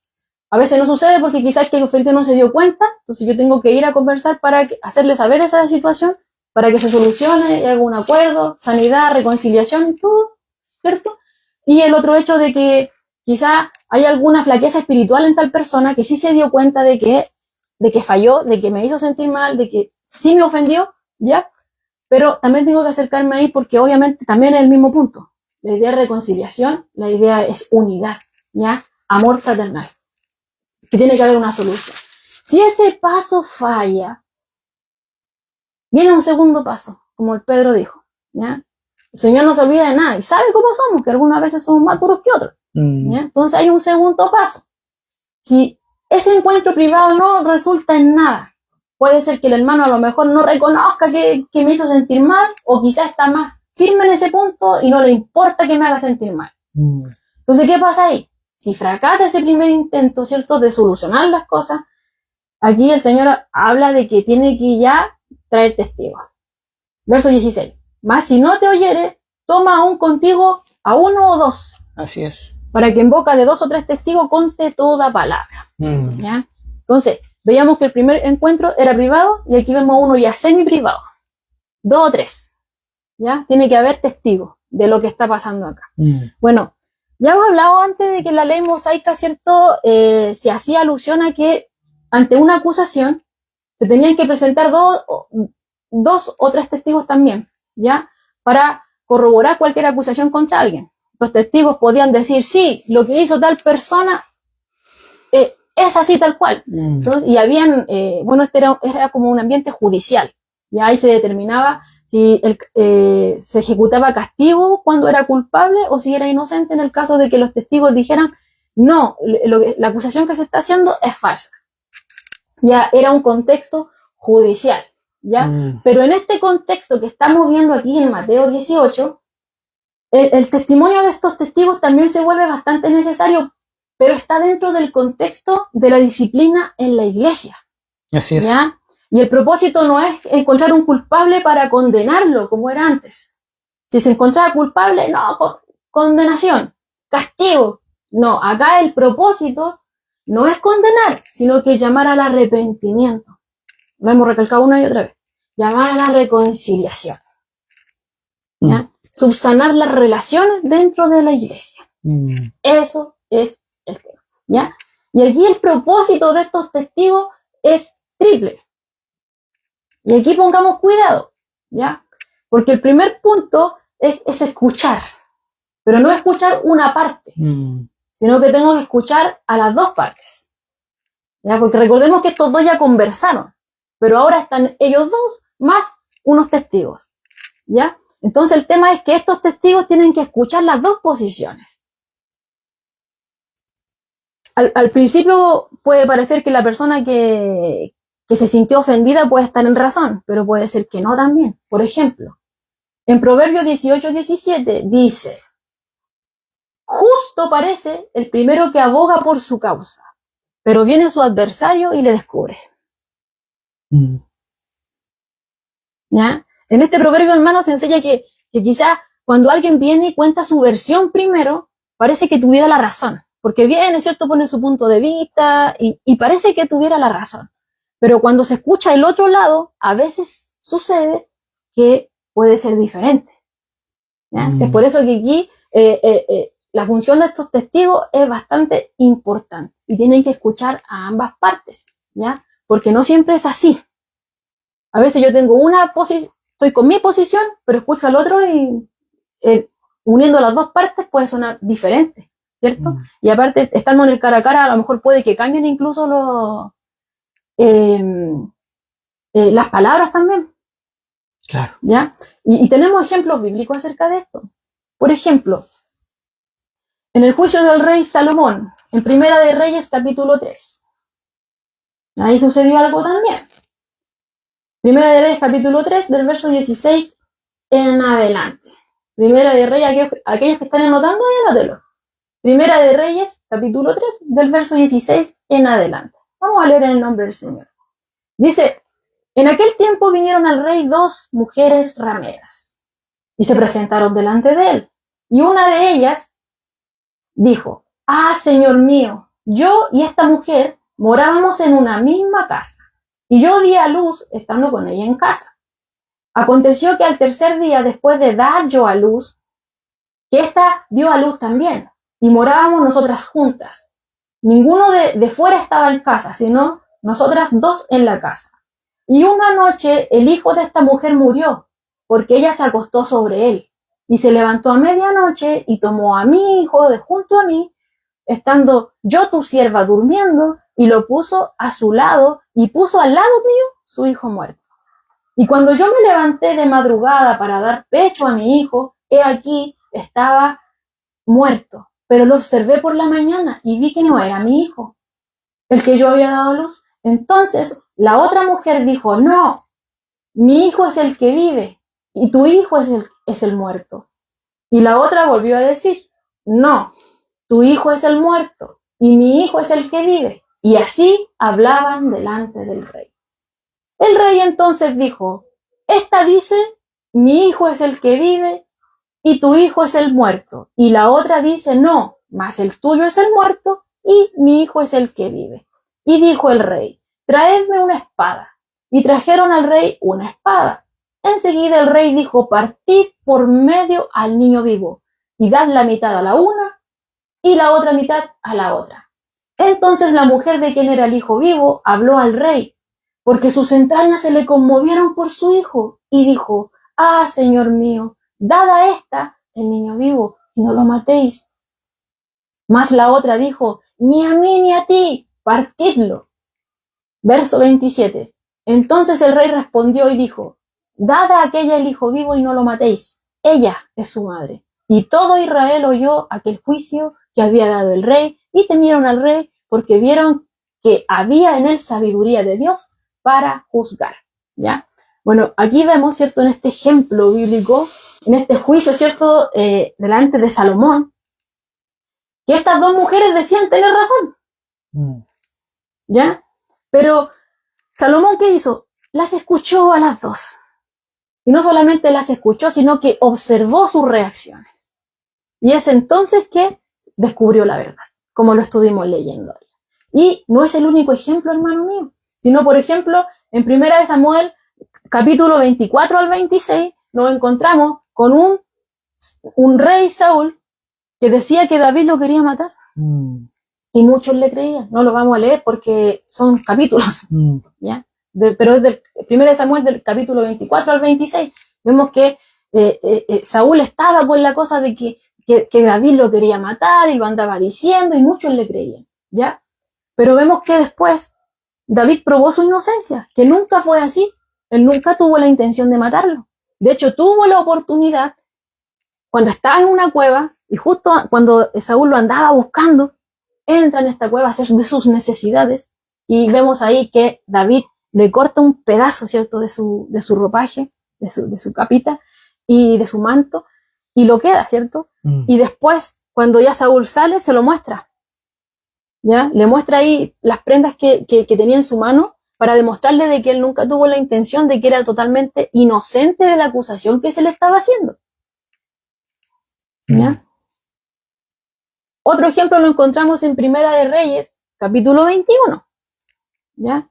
A veces no sucede porque quizás que el ofendido no se dio cuenta, entonces yo tengo que ir a conversar para hacerle saber esa situación, para que se solucione y haga un acuerdo, sanidad, reconciliación y todo, ¿cierto? Y el otro hecho de que quizá hay alguna flaqueza espiritual en tal persona que sí se dio cuenta de que falló, de que me hizo sentir mal, de que sí me ofendió, ¿ya? Pero también tengo que acercarme ahí porque obviamente también es el mismo punto. La idea es reconciliación, la idea es unidad, ¿ya? Amor fraternal. Que tiene que haber una solución. Si ese paso falla, viene un segundo paso, como el Pedro dijo, ¿ya? El Señor no se olvida de nada y sabe cómo somos, que algunas veces somos más duros que otros, ¿ya? Entonces hay un segundo paso. Si ese encuentro privado no resulta en nada, puede ser que el hermano a lo mejor no reconozca que me hizo sentir mal, o quizás está más firme en ese punto y no le importa que me haga sentir mal. Entonces, ¿qué pasa ahí? Si fracasa ese primer intento, ¿cierto?, de solucionar las cosas, aquí el Señor habla de que tiene que ya traer testigos. Verso 16. Mas si no te oyere, toma aún contigo a 1 o 2. Así es. Para que en boca de 2 o 3 testigos conste toda palabra. ¿Ya? Entonces, veíamos que el primer encuentro era privado y aquí vemos uno ya semi-privado. 2 o 3. ¿Ya? Tiene que haber testigos de lo que está pasando acá. Bueno, ya hemos hablado antes de que la ley mosaica, ¿cierto? Se hacía alusión a que ante una acusación se tenían que presentar 2 o 3 testigos también, ¿ya? Para corroborar cualquier acusación contra alguien. Los testigos podían decir, sí, lo que hizo tal persona es así tal cual. Entonces, y habían, este era como un ambiente judicial. Ya ahí se determinaba si se ejecutaba castigo cuando era culpable o si era inocente en el caso de que los testigos dijeran, no, la acusación que se está haciendo es falsa. Ya era un contexto judicial, ¿ya? Pero en este contexto que estamos viendo aquí en Mateo 18, el testimonio de estos testigos también se vuelve bastante necesario, pero está dentro del contexto de la disciplina en la iglesia. Así es. ¿Ya? Y el propósito no es encontrar un culpable para condenarlo, como era antes. Si se encontraba culpable, no, condenación, castigo. No, acá el propósito no es condenar, sino que llamar al arrepentimiento. Lo hemos recalcado una y otra vez. Llamar a la reconciliación. ¿Ya? Subsanar las relaciones dentro de la iglesia. Eso es el tema, ¿ya? Y aquí el propósito de estos testigos es triple. Y aquí pongamos cuidado, ¿ya? Porque el primer punto es escuchar, pero no escuchar una parte, sino que tengo que escuchar a las 2 partes, ¿ya? Porque recordemos que estos 2 ya conversaron, pero ahora están ellos 2 más unos testigos, ¿ya? Entonces el tema es que estos testigos tienen que escuchar las 2 posiciones. Al principio puede parecer que la persona que se sintió ofendida puede estar en razón, pero puede ser que no también. Por ejemplo, en Proverbios 18:17 dice, justo parece el primero que aboga por su causa, pero viene su adversario y le descubre. ¿Ya? En este proverbio, hermano, se enseña que quizá cuando alguien viene y cuenta su versión primero, parece que tuviera la razón. Porque viene, ¿cierto? Pone su punto de vista y parece que tuviera la razón. Pero cuando se escucha el otro lado, a veces sucede que puede ser diferente. ¿Ya? Es por eso que aquí la función de estos testigos es bastante importante. Y tienen que escuchar a ambas partes, ¿ya? Porque no siempre es así. A veces yo tengo una posición, estoy con mi posición, pero escucho al otro y uniendo las 2 partes puede sonar diferente, ¿cierto? Y aparte, estando en el cara a cara, a lo mejor puede que cambien incluso las palabras también. Claro. ¿Ya? Y tenemos ejemplos bíblicos acerca de esto. Por ejemplo, en el juicio del rey Salomón, en Primera de Reyes, capítulo 3. Ahí sucedió algo también. Primera de Reyes, capítulo 3, del verso 16 en adelante. Primera de Reyes, aquellos que están anotando, ahí anótelo. Primera de Reyes, capítulo 3, del verso 16 en adelante. Vamos a leer en el nombre del Señor. Dice, en aquel tiempo vinieron al rey 2 mujeres rameras y se presentaron delante de él. Y una de ellas dijo, señor mío, yo y esta mujer morábamos en una misma casa, y yo di a luz estando con ella en casa. Aconteció que al tercer día, después de dar yo a luz, que ésta dio a luz también, y morábamos nosotras juntas. Ninguno de fuera estaba en casa, sino nosotras 2 en la casa. Y una noche el hijo de esta mujer murió, porque ella se acostó sobre él, y se levantó a medianoche y tomó a mi hijo de junto a mí, estando yo tu sierva durmiendo, y lo puso a su lado, y puso al lado mío su hijo muerto. Y cuando yo me levanté de madrugada para dar pecho a mi hijo, he aquí, estaba muerto. Pero lo observé por la mañana y vi que no era mi hijo, el que yo había dado a luz. Entonces la otra mujer dijo, no, mi hijo es el que vive y tu hijo es el muerto. Y la otra volvió a decir, no, tu hijo es el muerto y mi hijo es el que vive. Y así hablaban delante del rey. El rey entonces dijo, esta dice, mi hijo es el que vive y tu hijo es el muerto. Y la otra dice, no, mas el tuyo es el muerto y mi hijo es el que vive. Y dijo el rey, traedme una espada. Y trajeron al rey una espada. Enseguida el rey dijo, partid por medio al niño vivo y dad la mitad a la una y la otra mitad a la otra. Entonces la mujer de quien era el hijo vivo habló al rey, porque sus entrañas se le conmovieron por su hijo, y dijo, ah, señor mío, dad a esta el niño vivo, y no lo matéis. Mas la otra dijo, ni a mí ni a ti, partidlo. Verso 27. Entonces el rey respondió y dijo, dad a aquella el hijo vivo y no lo matéis, ella es su madre. Y todo Israel oyó aquel juicio que había dado el rey, y temieron al rey, porque vieron que había en él sabiduría de Dios para juzgar. ¿Ya? Bueno, aquí vemos, ¿cierto?, en este ejemplo bíblico, en este juicio, ¿cierto?, delante de Salomón, que estas dos mujeres decían tener razón. ¿Ya? Pero Salomón, ¿qué hizo? Las escuchó a las dos. Y no solamente las escuchó, sino que observó sus reacciones. Y es entonces que descubrió la verdad, como lo estuvimos leyendo hoy. Y no es el único ejemplo, hermano mío, sino, por ejemplo, en 1 Samuel, capítulo 24 al 26, nos encontramos con un rey Saúl que decía que David lo quería matar. Y muchos le creían. No lo vamos a leer porque son capítulos. ¿Ya? Pero es del 1 Samuel, del capítulo 24 al 26. Vemos que Saúl estaba con la cosa de que David lo quería matar y lo andaba diciendo y muchos le creían. ¿Ya? Pero vemos que después David probó su inocencia, que nunca fue así. Él nunca tuvo la intención de matarlo. De hecho, tuvo la oportunidad cuando estaba en una cueva y justo cuando Saúl lo andaba buscando, entra en esta cueva a hacer de sus necesidades y vemos ahí que David le corta un pedazo, ¿cierto?, de su ropaje, de su capita y de su manto y lo queda, ¿cierto? Y después, cuando ya Saúl sale, se lo muestra. ¿Ya? Le muestra ahí las prendas que tenía en su mano para demostrarle de que él nunca tuvo la intención, de que era totalmente inocente de la acusación que se le estaba haciendo. ¿Ya? Otro ejemplo lo encontramos en Primera de Reyes, capítulo 21. ¿Ya?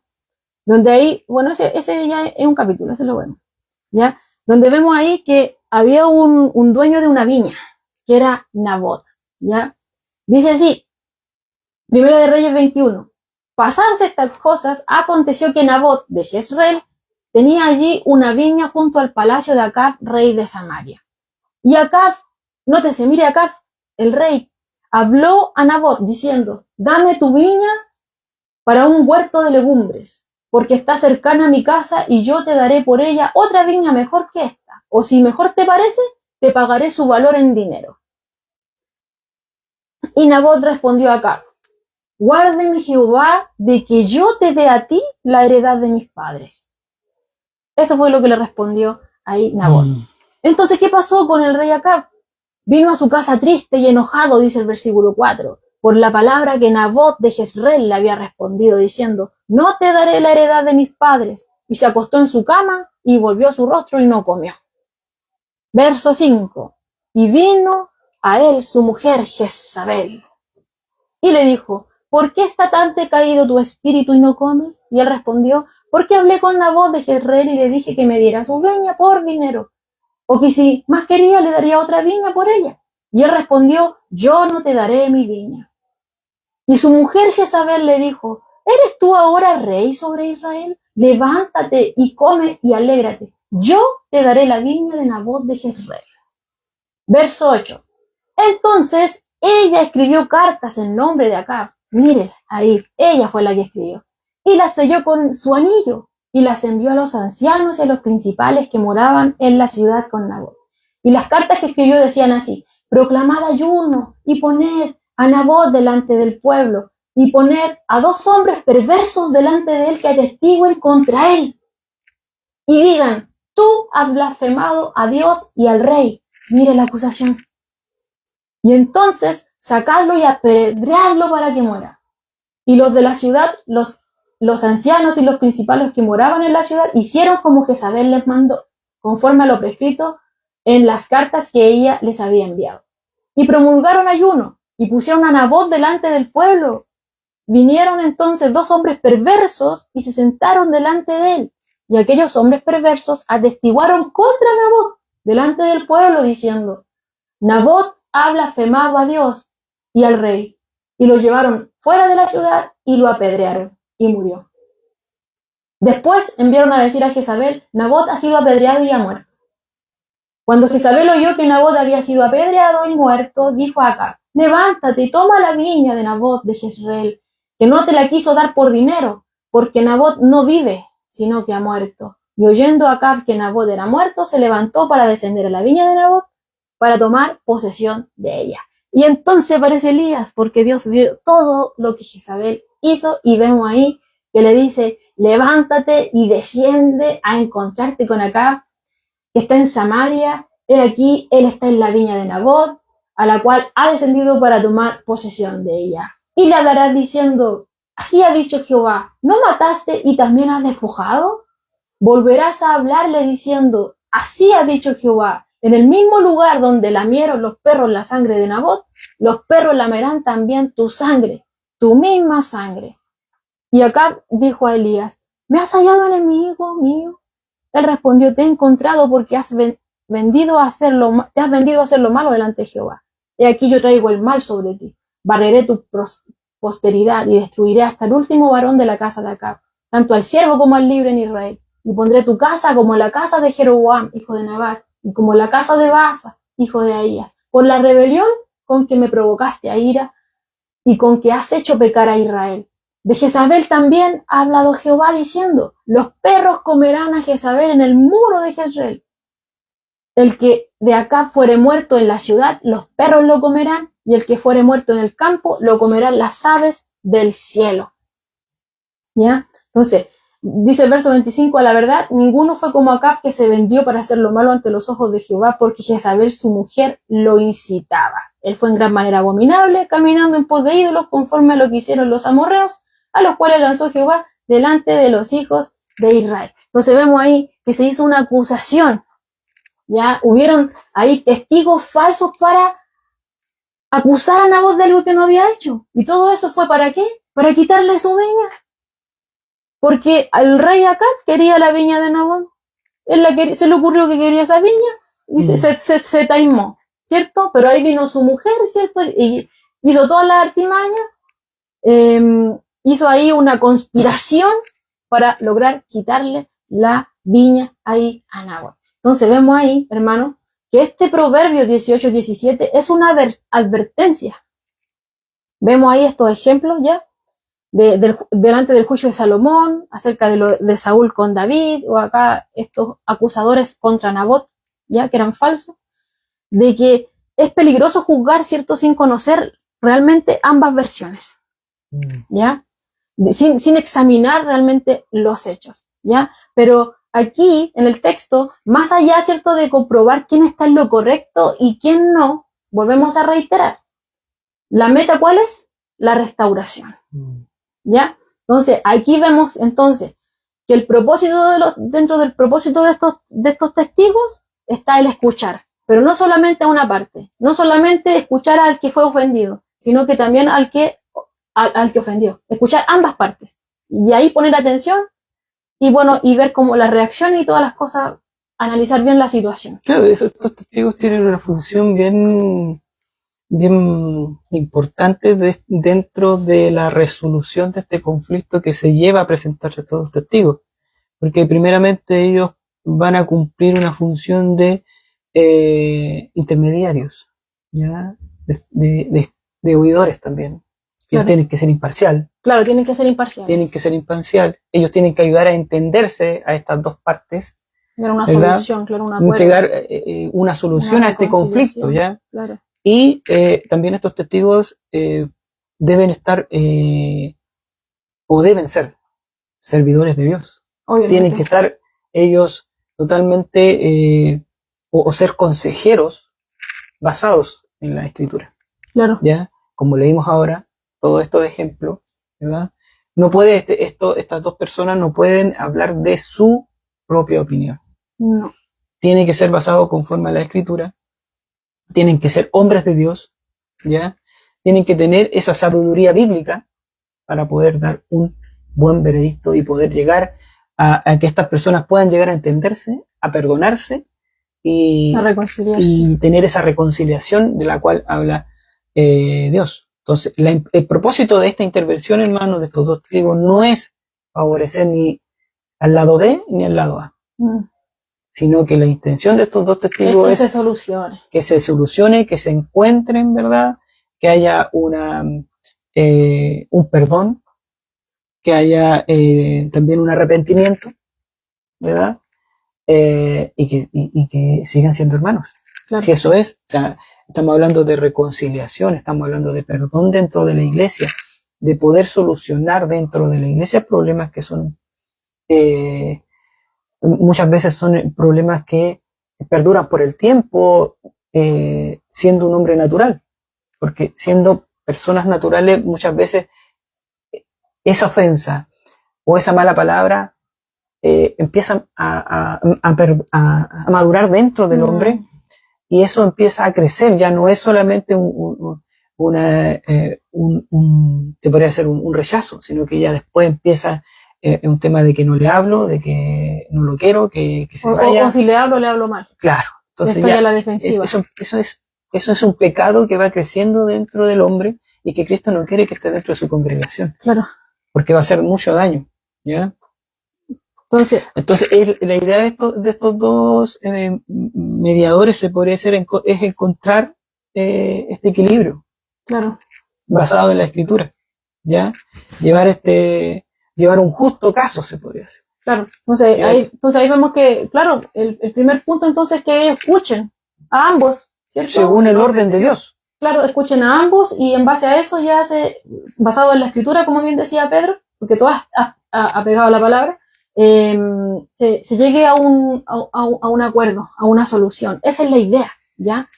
Donde ahí, bueno, ese ya es un capítulo, ese es lo bueno. ¿Ya? Donde vemos ahí que había un dueño de una viña, que era Nabot. ¿Ya? Dice así, Primera de Reyes 21. Pasadas estas cosas, aconteció que Nabot de Jezreel tenía allí una viña junto al palacio de Acab, rey de Samaria. Y Acab, nótese, mire Acab, el rey, habló a Nabot diciendo, dame tu viña para un huerto de legumbres, porque está cercana a mi casa y yo te daré por ella otra viña mejor que esta. O si mejor te parece, te pagaré su valor en dinero. Y Nabot respondió a Acab, guárdeme Jehová de que yo te dé a ti la heredad de mis padres. Eso fue lo que le respondió ahí Nabot. Entonces, ¿qué pasó con el rey Acab? Vino a su casa triste y enojado, dice el versículo 4, por la palabra que Nabot de Jezreel le había respondido, diciendo, no te daré la heredad de mis padres. Y se acostó en su cama y volvió su rostro y no comió. Verso 5. Y vino a él su mujer Jezabel y le dijo, ¿por qué está tan decaído tu espíritu y no comes? Y él respondió, porque hablé con Nabot de Jezreel y le dije que me diera su viña por dinero, o que si más quería le daría otra viña por ella. Y él respondió, yo no te daré mi viña. Y su mujer Jezabel le dijo, ¿eres tú ahora rey sobre Israel? Levántate y come y alégrate. Yo te daré la viña de Nabot de Jezreel. Verso 8. Entonces ella escribió cartas en nombre de Acab. Mire, ahí, ella fue la que escribió. Y las selló con su anillo y las envió a los ancianos y a los principales que moraban en la ciudad con Nabot. Y las cartas que escribió decían así: proclamad ayuno y poned a Nabot delante del pueblo y poned a 2 hombres perversos delante de él que atestiguen contra él. Y digan: tú has blasfemado a Dios y al rey. Mire la acusación. Y entonces sacadlo y apedreadlo para que muera. Y los de la ciudad, los ancianos y los principales que moraban en la ciudad, hicieron como Jezabel les mandó, conforme a lo prescrito en las cartas que ella les había enviado. Y promulgaron ayuno, y pusieron a Nabot delante del pueblo. Vinieron entonces 2 hombres perversos, y se sentaron delante de él. Y aquellos hombres perversos atestiguaron contra Nabot, delante del pueblo, diciendo: Nabot ha blasfemado a Dios y al rey. Y lo llevaron fuera de la ciudad, y lo apedrearon, y murió. Después enviaron a decir a Jezabel: Nabot ha sido apedreado y ha muerto. Cuando Jezabel oyó que Nabot había sido apedreado y muerto, dijo a Acab: levántate y toma la viña de Nabot de Jezreel, que no te la quiso dar por dinero, porque Nabot no vive, sino que ha muerto. Y oyendo Acab que Nabot era muerto, se levantó para descender a la viña de Nabot, para tomar posesión de ella. Y entonces aparece Elías, porque Dios vio todo lo que Jezabel hizo, y vemos ahí que le dice: levántate y desciende a encontrarte con Acab, que está en Samaria. He aquí, él está en la viña de Nabot, a la cual ha descendido para tomar posesión de ella. Y le hablarás diciendo: así ha dicho Jehová, ¿no mataste y también has despojado? Volverás a hablarle diciendo: así ha dicho Jehová, en el mismo lugar donde lamieron los perros la sangre de Nabot, los perros lamerán también tu sangre, tu misma sangre. Y Acab dijo a Elías: ¿me has hallado, enemigo mío? Él respondió: te he encontrado porque te has vendido a hacer lo malo delante de Jehová. He aquí yo traigo el mal sobre ti. Barreré tu posteridad y destruiré hasta el último varón de la casa de Acab, tanto al siervo como al libre en Israel. Y pondré tu casa como la casa de Jeroboam, hijo de Nabat, y como la casa de Baasa, hijo de Ahías, por la rebelión con que me provocaste a ira y con que has hecho pecar a Israel. De Jezabel también ha hablado Jehová diciendo: los perros comerán a Jezabel en el muro de Jezreel. El que de acá fuere muerto en la ciudad, los perros lo comerán, y el que fuere muerto en el campo, lo comerán las aves del cielo. ¿Ya? Entonces, dice el verso 25, a la verdad, ninguno fue como Acab, que se vendió para hacer lo malo ante los ojos de Jehová, porque Jezabel su mujer lo incitaba. Él fue en gran manera abominable, caminando en pos de ídolos, conforme a lo que hicieron los amorreos, a los cuales lanzó Jehová delante de los hijos de Israel. Entonces vemos ahí que se hizo una acusación. Ya hubieron ahí testigos falsos para acusar a Nabot de algo que no había hecho. ¿Y todo eso fue para qué? Para quitarle su viña. Porque el rey Acab quería la viña de Nabot. Se le ocurrió que quería esa viña y se taimó, ¿cierto? Pero ahí vino su mujer, ¿cierto? Y hizo toda la artimaña. Hizo ahí una conspiración para lograr quitarle la viña ahí a Nabot. Entonces vemos ahí, hermano, que este proverbio 18-17 es una advertencia. Vemos ahí estos ejemplos ya, delante del juicio de Salomón, acerca de Saúl con David, o acá estos acusadores contra Nabot, ya que eran falsos, de que es peligroso juzgar, ¿cierto?, sin conocer realmente ambas versiones, ¿ya? Sin examinar realmente los hechos, ¿ya? Pero aquí, en el texto, más allá, ¿cierto?, de comprobar quién está en lo correcto y quién no, volvemos a reiterar. ¿La meta cuál es? La restauración, ¿ya? Entonces, aquí vemos, entonces, que el propósito dentro del propósito de estos testigos está el escuchar, pero no solamente a una parte, no solamente escuchar al que fue ofendido, sino que también al que ofendió, escuchar ambas partes, y ahí poner atención, y bueno, y ver cómo la reacción y todas las cosas, analizar bien la situación. Claro, estos testigos tienen una función bien importante dentro de la resolución de este conflicto que se lleva a presentarse a todos los testigos, porque primeramente ellos van a cumplir una función de intermediarios, ¿ya? De de oidores también. Ellos Claro. tienen que ser imparcial, Claro, tienen que ser imparciales. tienen que ser imparcial. Ellos tienen que ayudar a entenderse a estas dos partes, Dar una ¿verdad? solución, claro, un acuerdo. entregar una solución Una a este conflicto, ¿ya? Claro. Y también estos testigos deben estar o deben ser servidores de Dios. Obviamente. Tienen que estar ellos totalmente o ser consejeros basados en la escritura, Claro. ¿ya? Como leímos ahora, todos estos ejemplos, ¿verdad? No puede, estas dos personas no pueden hablar de su propia opinión. No. Tiene que ser basado conforme a la escritura, tienen que ser hombres de Dios, ¿ya? Tienen que tener esa sabiduría bíblica para poder dar un buen veredicto y poder llegar a que estas personas puedan llegar a entenderse, a perdonarse y, A reconciliarse. y tener esa reconciliación de la cual habla Dios. Entonces, el propósito de esta intervención, hermanos, de estos dos testigos no es favorecer ni al lado B ni al lado A, sino que la intención de estos dos testigos Es que es se solucione. que se solucione, que se encuentren, ¿verdad? Que haya un perdón, que haya también un arrepentimiento, ¿verdad? Y que sigan siendo hermanos. Claro. Si eso es, o sea, estamos hablando de reconciliación, estamos hablando de perdón dentro de la iglesia, de poder solucionar dentro de la iglesia problemas que son, muchas veces son problemas que perduran por el tiempo, siendo un hombre natural, porque siendo personas naturales muchas veces esa ofensa o esa mala palabra empiezan a madurar dentro del hombre y eso empieza a crecer, ya no es solamente te podría ser un rechazo, sino que ya después empieza un tema de que no le hablo, de que no lo quiero, que se vaya. O si le hablo mal. Claro, entonces Estoy a la defensiva. Eso es un pecado que va creciendo dentro del hombre y que Cristo no quiere que esté dentro de su congregación. Claro. Porque va a hacer mucho daño, ¿ya? Entonces la idea de estos dos mediadores se podría hacer es encontrar este equilibrio. Claro. Basado en la escritura, ¿ya? Llevar un justo caso se podría hacer. Claro. Entonces ahí vemos que, claro, el primer punto entonces es que escuchen a ambos, ¿cierto? Según el orden de Dios. Claro, escuchen a ambos y en base a eso ya basado en la escritura, como bien decía Pedro, porque tú has pegado la palabra, se llegue a un acuerdo, a una solución. Esa es la idea, ¿ya?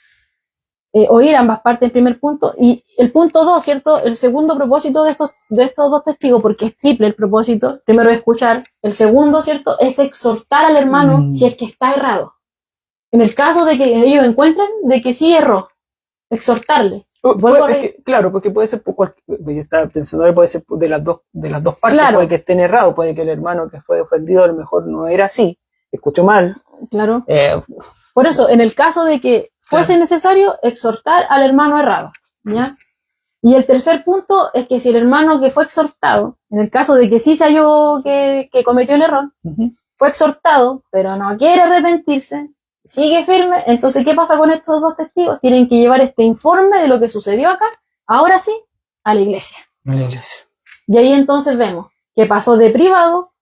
Oír ambas partes en primer punto. Y el punto 2, ¿cierto? El segundo propósito de estos dos testigos, porque es triple el propósito, primero es escuchar, el segundo, ¿cierto? Es exhortar al hermano si es que está errado. En el caso de que ellos encuentren de que sí erró, exhortarle. Claro, porque puede ser, yo estaba pensando que puede ser de las dos partes, claro. Puede que estén errados, puede que el hermano que fue ofendido a lo mejor no era así, escuchó mal. Claro. Por eso, en el caso de que fuese necesario, exhortar al hermano errado, ¿ya? Y el tercer punto es que si el hermano que fue exhortado, en el caso de que sí se halló que cometió el error, fue exhortado, pero no quiere arrepentirse, sigue firme, entonces, ¿qué pasa con estos dos testigos? Tienen que llevar este informe de lo que sucedió acá, ahora sí, a la iglesia. Y ahí entonces vemos que pasó de privado,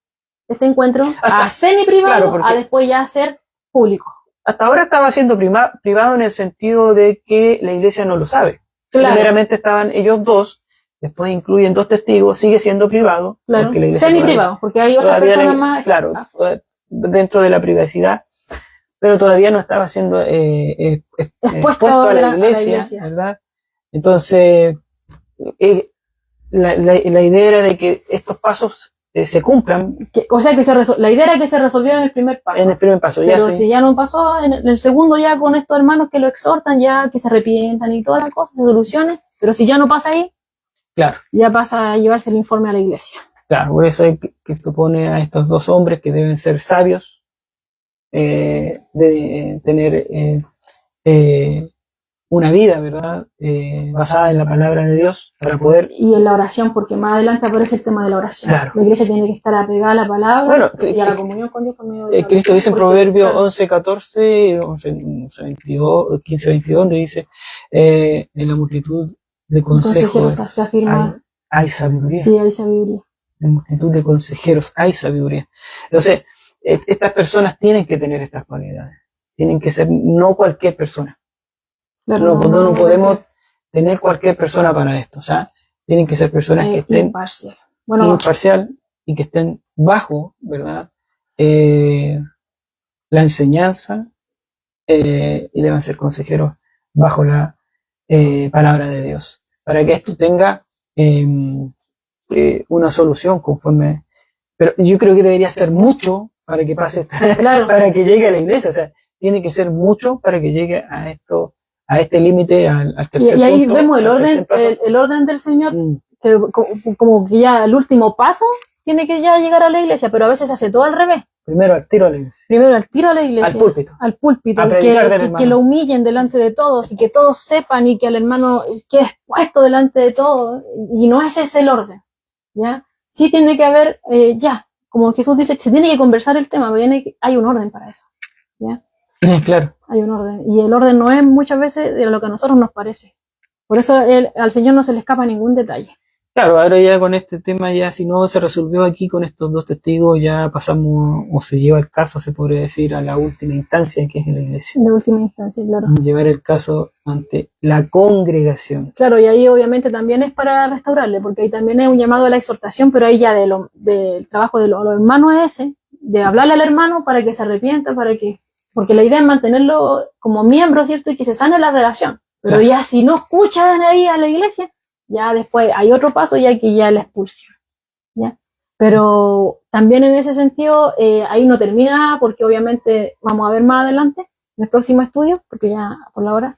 este encuentro, a semi-privado, claro, a después ya ser público. Hasta ahora estaba siendo privado en el sentido de que la iglesia no lo sabe. Claro. Primeramente estaban ellos dos, después incluyen dos testigos, sigue siendo privado. Claro, semi-privado, porque hay otras personas más. Claro, dentro de la privacidad, pero todavía no estaba siendo expuesto a la iglesia, ¿verdad? Entonces, la idea era de que estos pasos se cumplan. O sea, la idea era que se resolviera en el primer paso. En el primer paso, ya. Pero si ya no pasó, en el segundo ya con estos hermanos que lo exhortan, ya que se arrepientan y todas las cosas, se solucionen. Pero si ya no pasa ahí, claro, ya pasa a llevarse el informe a la iglesia. Claro, por eso Cristo pone a estos dos hombres que deben ser sabios, de tener una vida, ¿verdad? Basada en la palabra de Dios para poder... Y en la oración, porque más adelante aparece el tema de la oración. Claro. La iglesia tiene que estar apegada a la palabra y a la comunión con Dios por medio de la Cristo dice en Proverbios 11:14, 11:22, 15:22, donde dice, en la multitud de consejeros se afirma. hay sabiduría. Sí, hay sabiduría. En multitud de consejeros hay sabiduría. Entonces, estas personas tienen que tener estas cualidades. Tienen que ser no cualquier persona. Claro, No podemos tener cualquier persona para esto. O sea, tienen que ser personas que estén imparcial y que estén bajo, ¿verdad? La enseñanza y deben ser consejeros bajo la palabra de Dios. Para que esto tenga una solución conforme. Pero yo creo que debería ser mucho para que pase, claro. para que llegue a la iglesia. O sea, tiene que ser mucho para que llegue a esto, a este límite, al tercer punto. Y ahí vemos el orden del Señor, que, como que ya el último paso tiene que ya llegar a la iglesia, pero a veces se hace todo al revés. Primero al tiro a la iglesia. Primero al tiro a la iglesia. Al púlpito. A que lo humillen delante de todos y que todos sepan y que al hermano quede expuesto delante de todos. Y no es ese el orden, ¿ya? Sí tiene que haber, como Jesús dice, se tiene que conversar el tema, pero hay un orden para eso, ¿ya? Claro. Hay un orden. Y el orden no es muchas veces de lo que a nosotros nos parece. Por eso al Señor no se le escapa ningún detalle. Claro, ahora ya con este tema, ya si no se resolvió aquí con estos dos testigos, ya pasamos, o se lleva el caso, se podría decir, a la última instancia, que es en la iglesia. La última instancia, claro. Llevar el caso ante la congregación. Claro, y ahí obviamente también es para restaurarle, porque ahí también es un llamado a la exhortación, pero ahí ya del trabajo de los hermanos es ese, de hablarle al hermano para que se arrepienta, porque la idea es mantenerlo como miembro, ¿cierto? Y que se sane la relación. Pero claro, ya si no escuchan ahí a la iglesia, ya después hay otro paso, ya que ya la expulsión, ¿ya? Pero también en ese sentido, ahí no termina, porque obviamente vamos a ver más adelante, en el próximo estudio, porque ya por la hora,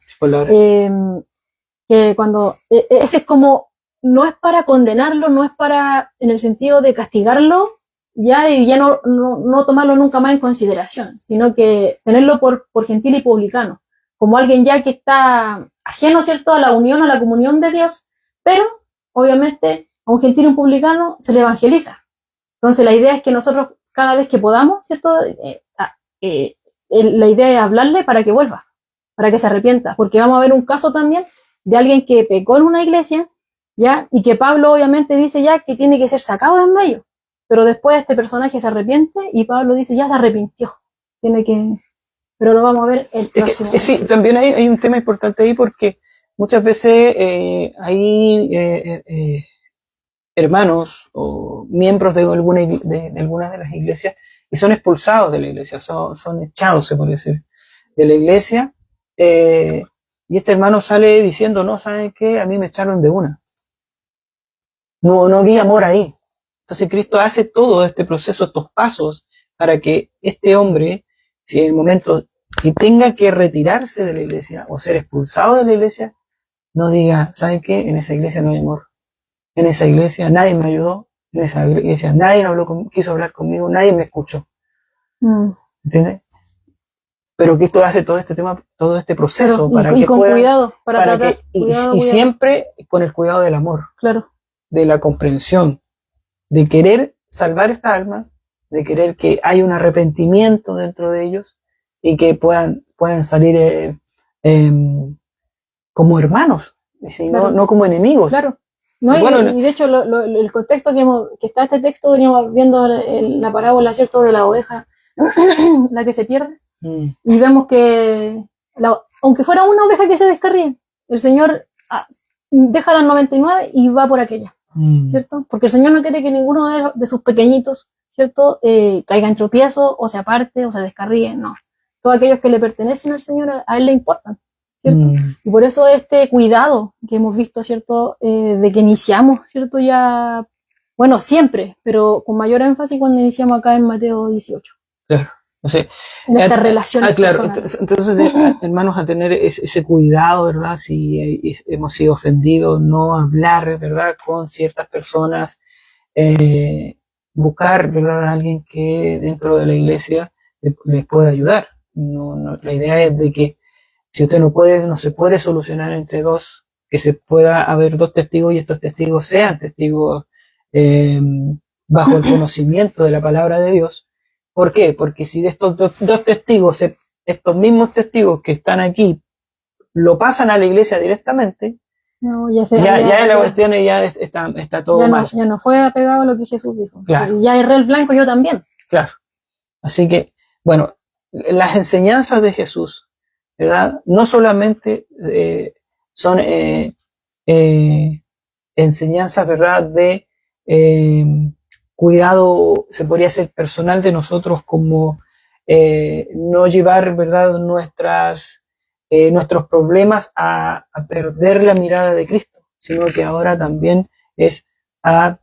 que cuando, ese es como, no es para condenarlo, no es para, en el sentido de castigarlo, ya, y ya no tomarlo nunca más en consideración, sino que tenerlo por gentil y publicano, como alguien ya que está ajeno, ¿cierto?, a la unión, a la comunión de Dios, pero obviamente a un gentil y un publicano se le evangeliza. Entonces la idea es que nosotros cada vez que podamos, ¿cierto?, la idea es hablarle para que vuelva, para que se arrepienta, porque vamos a ver un caso también de alguien que pecó en una iglesia, ¿ya? Y que Pablo obviamente dice ya que tiene que ser sacado de en medio, pero después este personaje se arrepiente y Pablo dice ya se arrepintió, pero lo vamos a ver el próximo. Sí, también hay un tema importante ahí, porque muchas veces hay hermanos o miembros de algunas de las iglesias y son expulsados de la iglesia, son echados, se puede decir, de la iglesia, y este hermano sale diciendo, no, ¿saben qué? A mí me echaron de una. No había amor ahí. Entonces Cristo hace todo este proceso, estos pasos, para que este hombre, si en el momento que tenga que retirarse de la iglesia o ser expulsado de la iglesia, no diga, ¿saben qué? En esa iglesia no hay amor. En esa iglesia nadie me ayudó. En esa iglesia nadie quiso hablar conmigo, nadie me escuchó. ¿Entiendes? Pero Cristo hace todo este tema, todo este proceso para que con pueda, cuidado, y siempre con el cuidado del amor, claro, de la comprensión, de querer salvar esta alma, de querer que haya un arrepentimiento dentro de ellos y que puedan salir como hermanos, claro, no como enemigos. Claro. No, bueno, y de hecho el contexto que está este texto, veníamos viendo la parábola, ¿cierto?, de la oveja, la que se pierde, y vemos que aunque fuera una oveja que se descarríe, el Señor deja las 99 y va por aquella, ¿cierto? Porque el Señor no quiere que ninguno de sus pequeñitos, ¿cierto?, caiga en tropiezo o se aparte o se descarríe, no. Todos aquellos que le pertenecen al Señor, a Él le importan, ¿cierto? Y por eso este cuidado que hemos visto, ¿cierto?, de que iniciamos, ¿cierto?, ya, bueno, siempre, pero con mayor énfasis cuando iniciamos acá en Mateo 18. Claro. O sea, en esta relación. Claro, entonces, hermanos, a tener ese cuidado, ¿verdad? Si hemos sido ofendidos, no hablar, ¿verdad?, con ciertas personas, buscar, ¿verdad?, a alguien que dentro de la iglesia les pueda ayudar. La idea es de que si usted no se puede solucionar entre dos, que se pueda haber dos testigos y estos testigos sean testigos bajo el conocimiento de la palabra de Dios. ¿Por qué? Porque si de estos dos testigos, estos mismos testigos que están aquí, lo pasan a la iglesia directamente, No, Ya la cuestión ya está todo mal. Ya no fue apegado a lo que Jesús dijo. Claro. Ya erré el blanco yo también. Claro. Así que, bueno, las enseñanzas de Jesús, ¿verdad? No solamente son enseñanzas, ¿verdad? De cuidado, se podría decir, personal de nosotros, como no llevar, ¿verdad?, nuestros problemas a perder la mirada de Cristo, sino que ahora también es a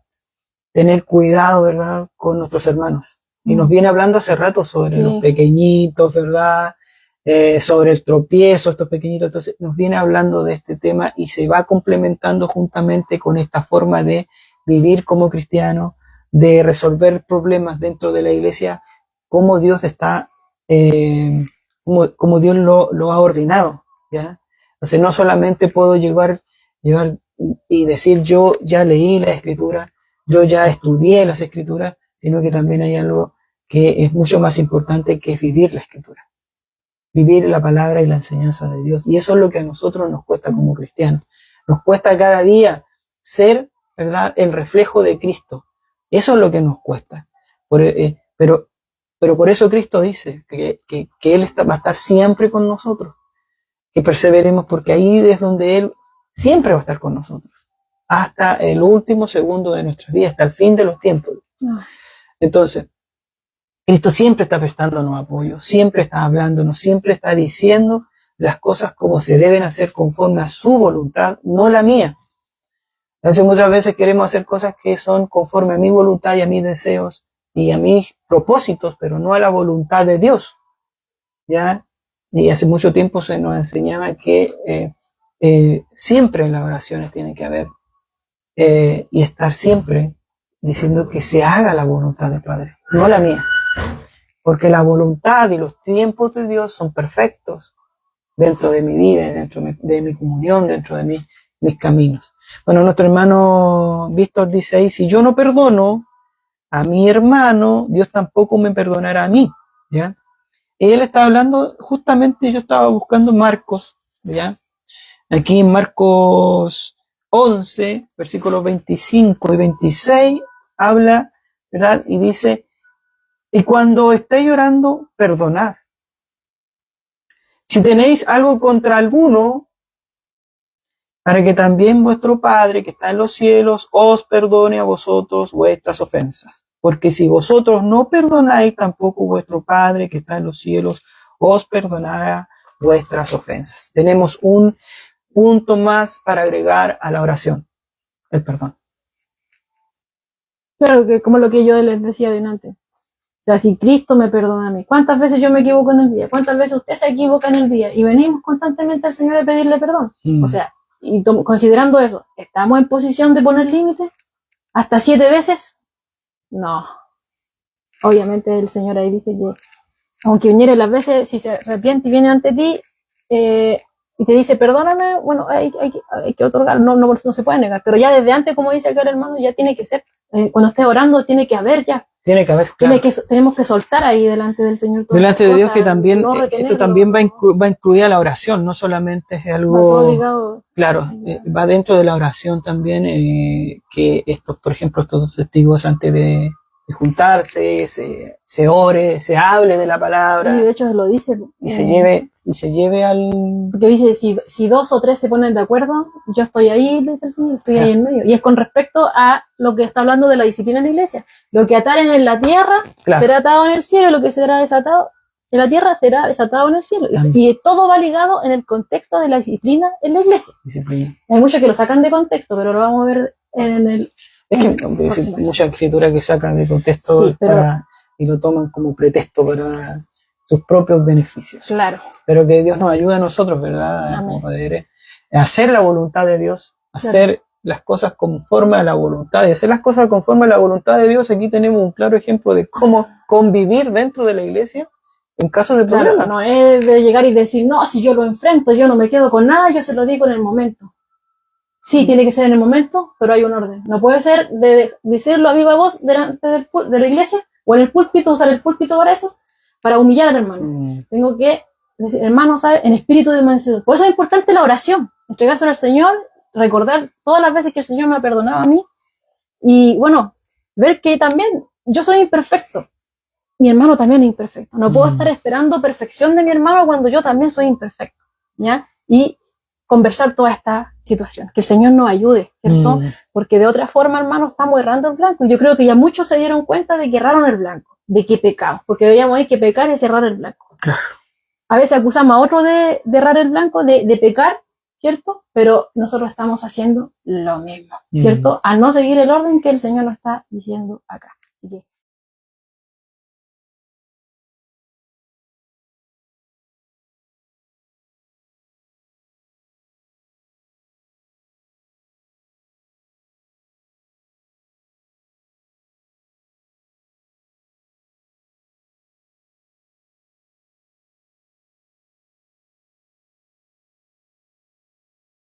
tener cuidado, ¿verdad?, con nuestros hermanos. Y nos viene hablando hace rato sobre los pequeñitos, ¿verdad?, sobre el tropiezo, estos pequeñitos. Entonces nos viene hablando de este tema y se va complementando juntamente con esta forma de vivir como cristiano, de resolver problemas dentro de la iglesia, como Dios está, como Dios lo ha ordenado, ¿ya? Entonces no solamente puedo llevar y decir yo ya leí la escritura, yo ya estudié las escrituras, sino que también hay algo que es mucho más importante, que es vivir la escritura, vivir la palabra y la enseñanza de Dios. Y eso es lo que a nosotros nos cuesta como cristianos. Nos cuesta cada día ser, ¿verdad?, el reflejo de Cristo. Eso es lo que nos cuesta. Pero por eso Cristo dice que Él va a estar siempre con nosotros, que perseveremos, porque ahí es donde Él siempre va a estar con nosotros, hasta el último segundo de nuestra vida, hasta el fin de los tiempos. Entonces, Cristo siempre está prestándonos apoyo, siempre está hablándonos, siempre está diciendo las cosas como se deben hacer conforme a su voluntad, no la mía. Entonces muchas veces queremos hacer cosas que son conforme a mi voluntad y a mis deseos y a mis propósitos, pero no a la voluntad de Dios, ¿ya? Y hace mucho tiempo se nos enseñaba que siempre en las oraciones tiene que haber y estar siempre diciendo que se haga la voluntad del Padre, no la mía. Porque la voluntad y los tiempos de Dios son perfectos dentro de mi vida, dentro de mi comunión, dentro de mis caminos. Bueno, nuestro hermano Víctor dice ahí, si yo no perdono a mi hermano, Dios tampoco me perdonará a mí, ¿ya? Y él está hablando, justamente yo estaba buscando Marcos, ¿ya? Aquí en Marcos 11, versículos 25 y 26, habla, ¿verdad? Y dice, y cuando estéis llorando, perdonad. Si tenéis algo contra alguno, para que también vuestro Padre que está en los cielos os perdone a vosotros vuestras ofensas. Porque si vosotros no perdonáis, tampoco vuestro Padre que está en los cielos os perdonará vuestras ofensas. Tenemos un punto más para agregar a la oración, el perdón. Claro, que como lo que yo les decía de antes. O sea, si Cristo me perdona a mí, ¿cuántas veces yo me equivoco en el día? ¿Cuántas veces usted se equivoca en el día? Y venimos constantemente al Señor a pedirle perdón. O sea, y considerando eso, ¿estamos en posición de poner límites? ¿Hasta 7 veces? No. Obviamente el Señor ahí dice que, aunque viniera las veces, si se arrepiente y viene ante ti, y te dice, perdóname, bueno, hay que otorgar, no se puede negar. Pero ya desde antes, como dice acá el hermano, ya tiene que ser. Cuando estés orando, tiene que haber ya. Tiene que haber, claro. Tenemos que soltar ahí delante del Señor. Delante de Dios, que también, esto también va incluida la oración, no solamente es algo, claro, va dentro de la oración también, que estos, por ejemplo, estos dos testigos antes de juntarse, se ore, se hable de la palabra. Y de hecho se lo dice. Y se lleve al... Porque dice, si 2 o 3 se ponen de acuerdo, yo estoy ahí, dice el Señor, estoy ahí en medio. Y es con respecto a lo que está hablando de la disciplina en la iglesia. Lo que ataren en la tierra será atado en el cielo, y lo que será desatado en la tierra será desatado en el cielo. Y todo va ligado en el contexto de la disciplina en la iglesia. Hay muchos que lo sacan de contexto, pero lo vamos a ver en el... Es que hay mucha escritura que sacan de contexto, sí, y lo toman como pretexto para sus propios beneficios. Claro. Pero que Dios nos ayude a nosotros, ¿verdad? A poder hacer la voluntad de Dios, hacer las cosas conforme a la voluntad. Y hacer las cosas conforme a la voluntad de Dios, aquí tenemos un claro ejemplo de cómo convivir dentro de la iglesia en caso de problemas. No es de llegar y decir, no, si yo lo enfrento, yo no me quedo con nada, yo se lo digo en el momento. Sí, tiene que ser en el momento, pero hay un orden. No puede ser de decirlo a viva voz delante de la iglesia o en el púlpito, usar el púlpito para eso, para humillar al hermano. Tengo que decir, hermano, ¿sabe? En espíritu de mansedumbre. Por eso es importante la oración, entregárselo al Señor recordar todas las veces que el Señor me ha perdonado a mí y, bueno, ver que también yo soy imperfecto. Mi hermano también es imperfecto. No puedo estar esperando perfección de mi hermano cuando yo también soy imperfecto, ¿ya? Y conversar toda esta situación. Que el Señor nos ayude, ¿cierto? Porque de otra forma, hermano, estamos errando el blanco. Y yo creo que ya muchos se dieron cuenta de que erraron el blanco, de que pecamos. Porque veíamos ahí que pecar es errar el blanco. Claro. A veces acusamos a otro de errar el blanco, de pecar, ¿cierto? Pero nosotros estamos haciendo lo mismo, ¿cierto? Al no seguir el orden que el Señor nos está diciendo acá. Así que